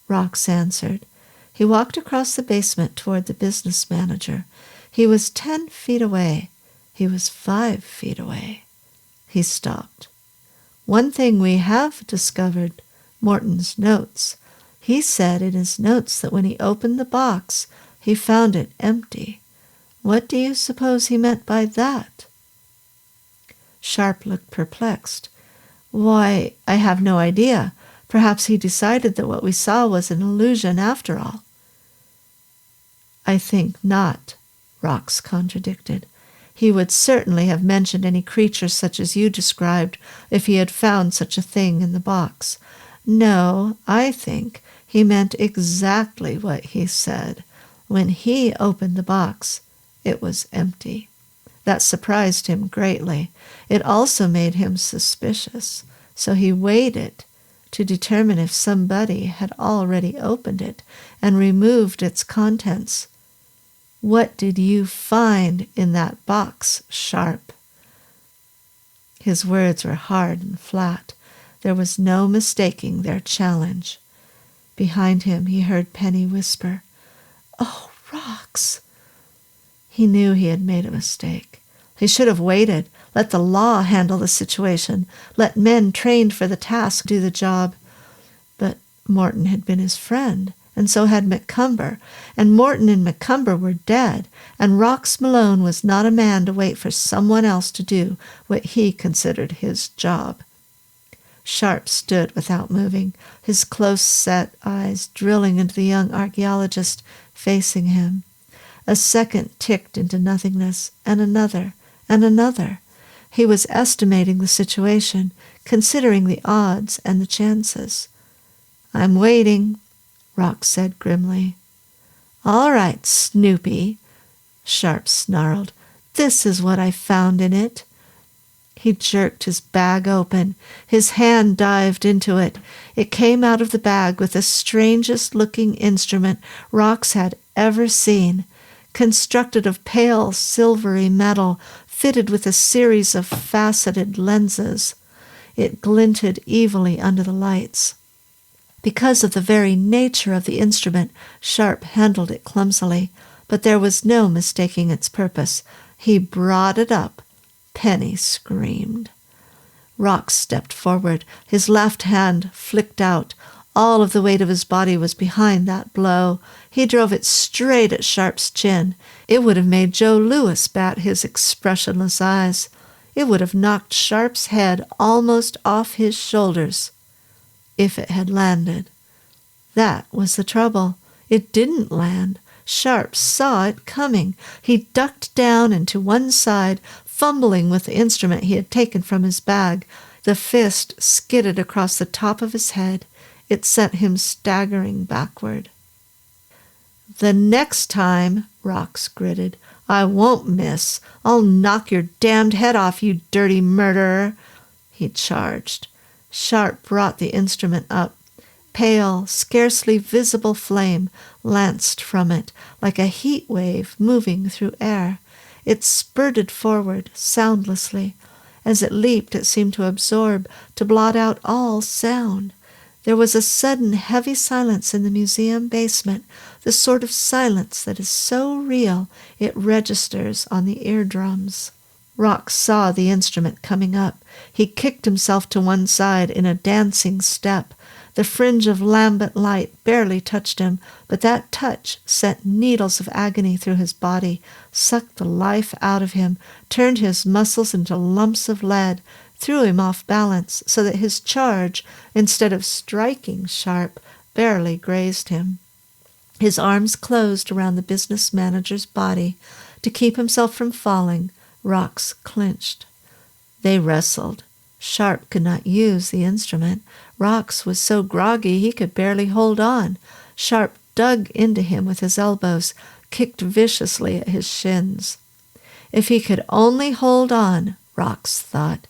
Rox answered. He walked across the basement toward the business manager. He was 10 feet away. He was 5 feet away. He stopped. "One thing we have discovered, Morton's notes. He said in his notes that when he opened the box, he found it empty. What do you suppose he meant by that?" Sharp looked perplexed. "Why, I have no idea. Perhaps he decided that what we saw was an illusion after all." "I think not," Rox contradicted. "He would certainly have mentioned any creature such as you described if he had found such a thing in the box. No, I think he meant exactly what he said. When he opened the box, it was empty. That surprised him greatly. It also made him suspicious, so he waited to determine if somebody had already opened it and removed its contents. What did you find in that box, Sharp?" His words were hard and flat. There was no mistaking their challenge. Behind him he heard Penny whisper, "Oh, Rox!" He knew he had made a mistake. He should have waited, let the law handle the situation, let men trained for the task do the job. But Morton had been his friend, and so had McCumber, and Morton and McCumber were dead, and Rox Malone was not a man to wait for someone else to do what he considered his job. Sharp stood without moving, his close-set eyes drilling into the young archaeologist facing him. A second ticked into nothingness, and another, and another. He was estimating the situation, considering the odds and the chances. "I'm waiting," Rox said grimly. "All right, Snoopy," Sharp snarled. "This is what I found in it." He jerked his bag open. His hand dived into it. It came out of the bag with the strangest-looking instrument Rox had ever seen, constructed of pale silvery metal, fitted with a series of faceted lenses. It glinted evilly under the lights. Because of the very nature of the instrument, Sharp handled it clumsily, but there was no mistaking its purpose. He brought it up. Penny screamed. Rox stepped forward. His left hand flicked out. All of the weight of his body was behind that blow. He drove it straight at Sharp's chin. It would have made Joe Louis bat his expressionless eyes. It would have knocked Sharp's head almost off his shoulders if it had landed. That was the trouble. It didn't land. Sharp saw it coming. He ducked down and to one side, fumbling with the instrument he had taken from his bag. The fist skidded across the top of his head. It sent him staggering backward. "The next time," Rox gritted, "I won't miss. I'll knock your damned head off, you dirty murderer." He charged. Sharp brought the instrument up. Pale, scarcely visible flame lanced from it, like a heat wave moving through air. It spurted forward, soundlessly. As it leaped, it seemed to absorb, to blot out all sound. There was a sudden heavy silence in the museum basement, the sort of silence that is so real it registers on the eardrums. Rox saw the instrument coming up. He kicked himself to one side in a dancing step. The fringe of lambent light barely touched him, but that touch sent needles of agony through his body, sucked the life out of him, turned his muscles into lumps of lead, threw him off balance so that his charge, instead of striking Sharp, barely grazed him. His arms closed around the business manager's body. To keep himself from falling, Rox clinched. They wrestled. Sharp could not use the instrument. Rox was so groggy he could barely hold on. Sharp dug into him with his elbows, kicked viciously at his shins. If he could only hold on, Rox thought.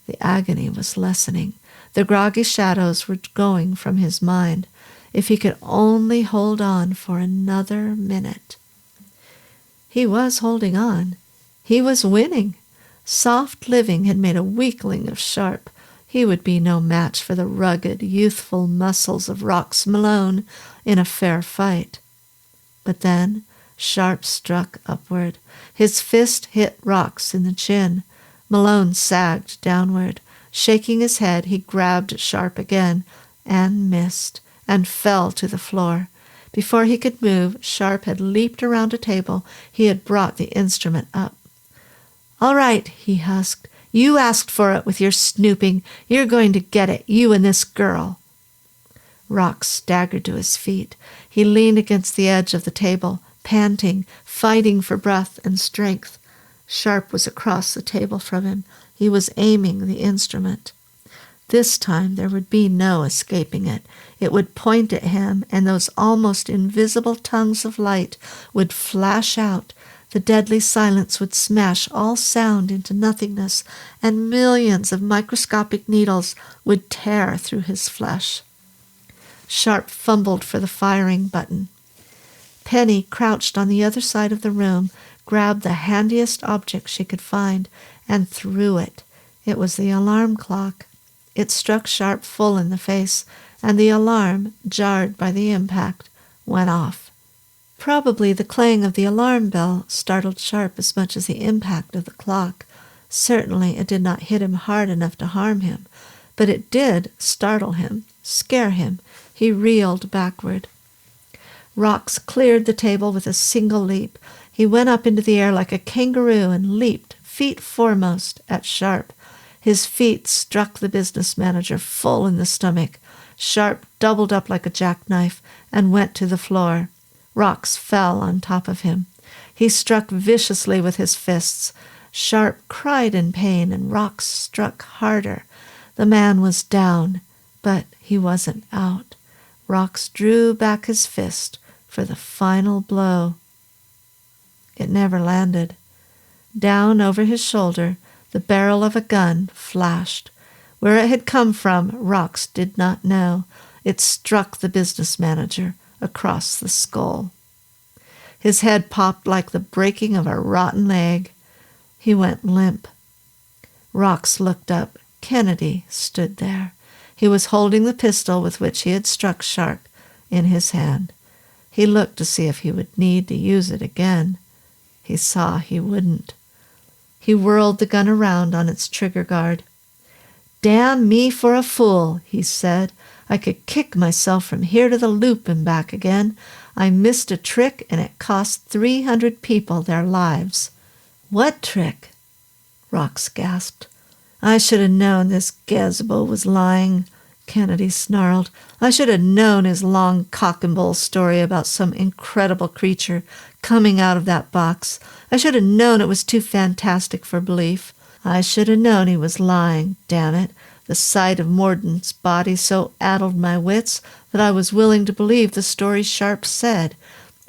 The agony was lessening. The groggy shadows were going from his mind. If he could only hold on for another minute. He was holding on. He was winning. Soft living had made a weakling of Sharp. He would be no match for the rugged, youthful muscles of Rox Malone in a fair fight. But then Sharp struck upward. His fist hit Rox in the chin. Malone sagged downward. Shaking his head, he grabbed Sharp again and missed and fell to the floor. Before he could move, Sharp had leaped around a table. He had brought the instrument up. "All right," he husked. "You asked for it with your snooping. You're going to get it, you and this girl." Rox staggered to his feet. He leaned against the edge of the table, panting, fighting for breath and strength. Sharp was across the table from him. He was aiming the instrument. This time there would be no escaping it. It would point at him, and those almost invisible tongues of light would flash out. The deadly silence would smash all sound into nothingness, and millions of microscopic needles would tear through his flesh. Sharp fumbled for the firing button. Penny, crouched on the other side of the room, grabbed the handiest object she could find and threw it. It was the alarm clock. It struck Sharp full in the face, and the alarm, jarred by the impact, went off. Probably the clang of the alarm bell startled Sharp as much as the impact of the clock. Certainly it did not hit him hard enough to harm him, but it did startle him, scare him. He reeled backward. Rox cleared the table with a single leap. He went up into the air like a kangaroo and leaped, feet foremost, at Sharp. His feet struck the business manager full in the stomach. Sharp doubled up like a jackknife and went to the floor. Rox fell on top of him. He struck viciously with his fists. Sharp cried in pain, and Rox struck harder. The man was down, but he wasn't out. Rox drew back his fist for the final blow. It never landed. Down over his shoulder, the barrel of a gun flashed. Where it had come from, Rox did not know. It struck the business manager across the skull. His head popped like the breaking of a rotten leg. He went limp. Rox looked up. Kennedy stood there. He was holding the pistol with which he had struck Sharp in his hand. He looked to see if he would need to use it again. He saw he wouldn't. He whirled the gun around on its trigger guard. "Damn me for a fool," he said. "I could kick myself from here to the loop and back again. I missed a trick, and it cost 300 people their lives." "What trick?" Rox gasped. "I should have known this gazebo was lying," Kennedy snarled. "I should have known his long cock-and-bull story about some incredible creature coming out of that box. I should have known it was too fantastic for belief. I should have known he was lying, damn it. The sight of Morden's body so addled my wits that I was willing to believe the story Sharp said.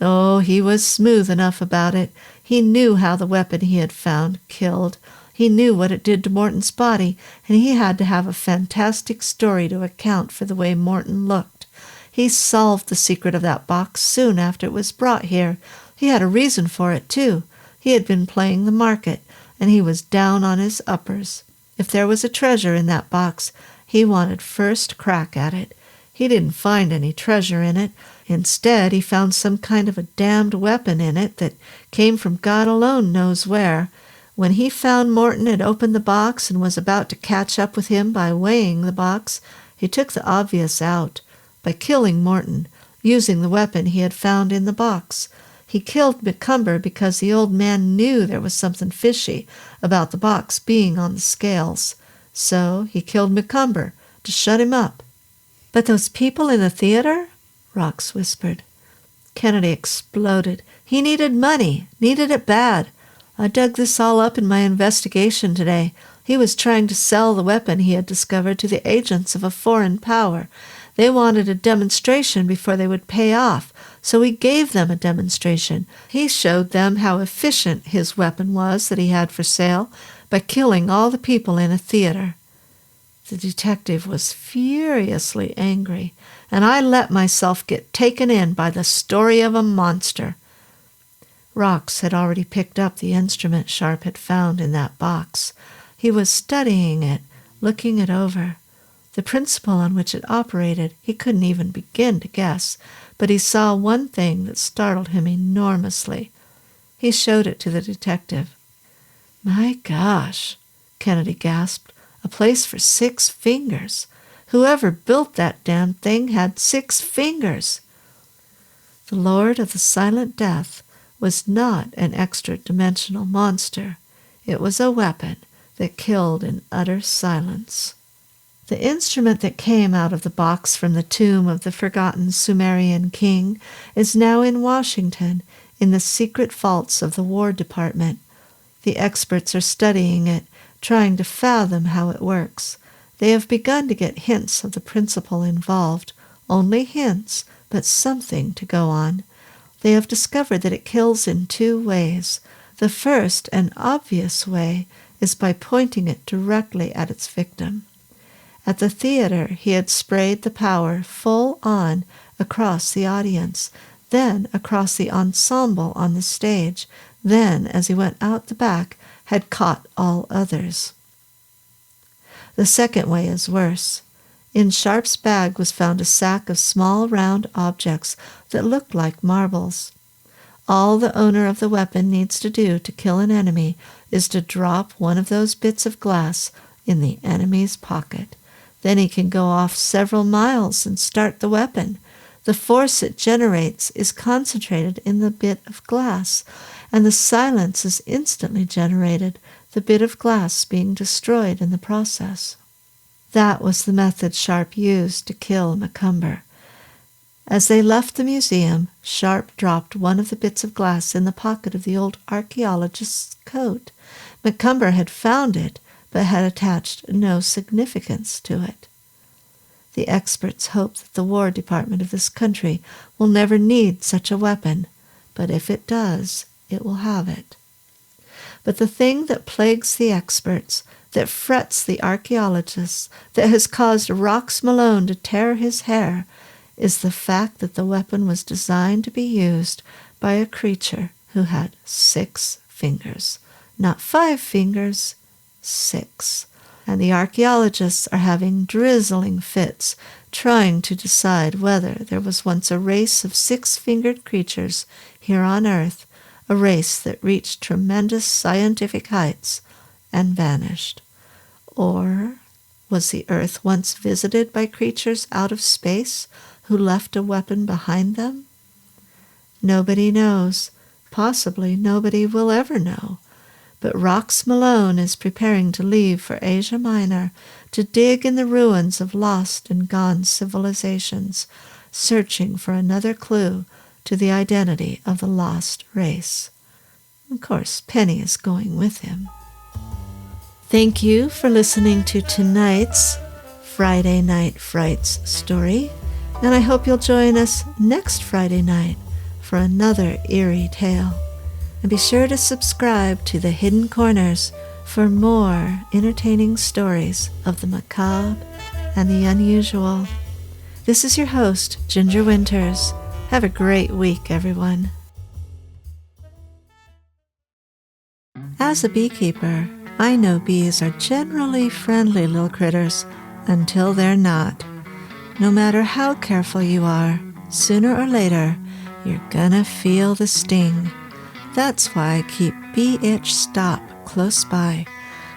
Oh, he was smooth enough about it. He knew how the weapon he had found killed. He knew what it did to Morton's body, and he had to have a fantastic story to account for the way Morton looked. He solved the secret of that box soon after it was brought here. He had a reason for it, too. He had been playing the market, and he was down on his uppers. If there was a treasure in that box, he wanted first crack at it. He didn't find any treasure in it. Instead, he found some kind of a damned weapon in it that came from God alone knows where. When he found Morton had opened the box and was about to catch up with him by weighing the box, he took the obvious out by killing Morton, using the weapon he had found in the box. He killed McCumber because the old man knew there was something fishy about the box being on the scales. So he killed McCumber to shut him up. "But those people in the theater?" Rox whispered. Kennedy exploded. "He needed money, needed it bad. I dug this all up in my investigation today. He was trying to sell the weapon he had discovered to the agents of a foreign power. They wanted a demonstration before they would pay off, so he gave them a demonstration. He showed them how efficient his weapon was that he had for sale by killing all the people in a theater. The detective was furiously angry, and I let myself get taken in by the story of a monster. Rox had already picked up the instrument Sharp had found in that box. He was studying it, looking it over. The principle on which it operated he couldn't even begin to guess, but he saw one thing that startled him enormously. He showed it to the detective. "My gosh," Kennedy gasped, "a place for 6 fingers. Whoever built that damn thing had 6 fingers." The Lord of the Silent Death was not an extra-dimensional monster. It was a weapon that killed in utter silence. The instrument that came out of the box from the tomb of the forgotten Sumerian king is now in Washington in the secret vaults of the War Department. The experts are studying it, trying to fathom how it works. They have begun to get hints of the principle involved, only hints, but something to go on. They have discovered that it kills in 2 ways. The first and obvious way is by pointing it directly at its victim. At the theater, he had sprayed the power full on across the audience, then across the ensemble on the stage, then, as he went out the back, had caught all others. The second way is worse. In Sharp's bag was found a sack of small round objects that looked like marbles. All the owner of the weapon needs to do to kill an enemy is to drop one of those bits of glass in the enemy's pocket. Then he can go off several miles and start the weapon. The force it generates is concentrated in the bit of glass, and the silence is instantly generated, the bit of glass being destroyed in the process. That was the method Sharp used to kill Macomber. As they left the museum, Sharp dropped one of the bits of glass in the pocket of the old archaeologist's coat. Macomber had found it, but had attached no significance to it. The experts hope that the War Department of this country will never need such a weapon, but if it does, it will have it. But the thing that plagues the experts, that frets the archaeologists, that has caused Rox Malone to tear his hair, is the fact that the weapon was designed to be used by a creature who had 6 fingers. Not 5 fingers, 6. And the archaeologists are having drizzling fits, trying to decide whether there was once a race of 6-fingered creatures here on Earth, a race that reached tremendous scientific heights and vanished. Or was the Earth once visited by creatures out of space who left a weapon behind them? Nobody knows. Possibly nobody will ever know. But Rox Malone is preparing to leave for Asia Minor to dig in the ruins of lost and gone civilizations, searching for another clue to the identity of the lost race. Of course, Penny is going with him. Thank you for listening to tonight's Friday Night Frights story, and I hope you'll join us next Friday night for another eerie tale. And be sure to subscribe to The Hidden Corners for more entertaining stories of the macabre and the unusual. This is your host, Ginger Winters. Have a great week, everyone. As a beekeeper, I know bees are generally friendly little critters until they're not. No matter how careful you are, sooner or later, you're gonna feel the sting. That's why I keep Bee Itch Stop close by.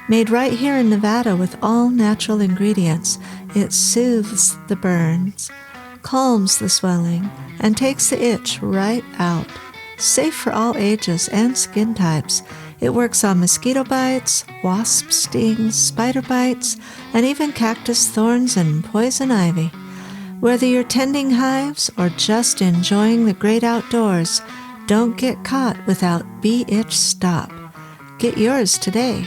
Made right here in Nevada with all natural ingredients, it soothes the burns, calms the swelling, and takes the itch right out. Safe for all ages and skin types. It works on mosquito bites, wasp stings, spider bites, and even cactus thorns and poison ivy. Whether you're tending hives or just enjoying the great outdoors, don't get caught without Bee Itch Stop. Get yours today.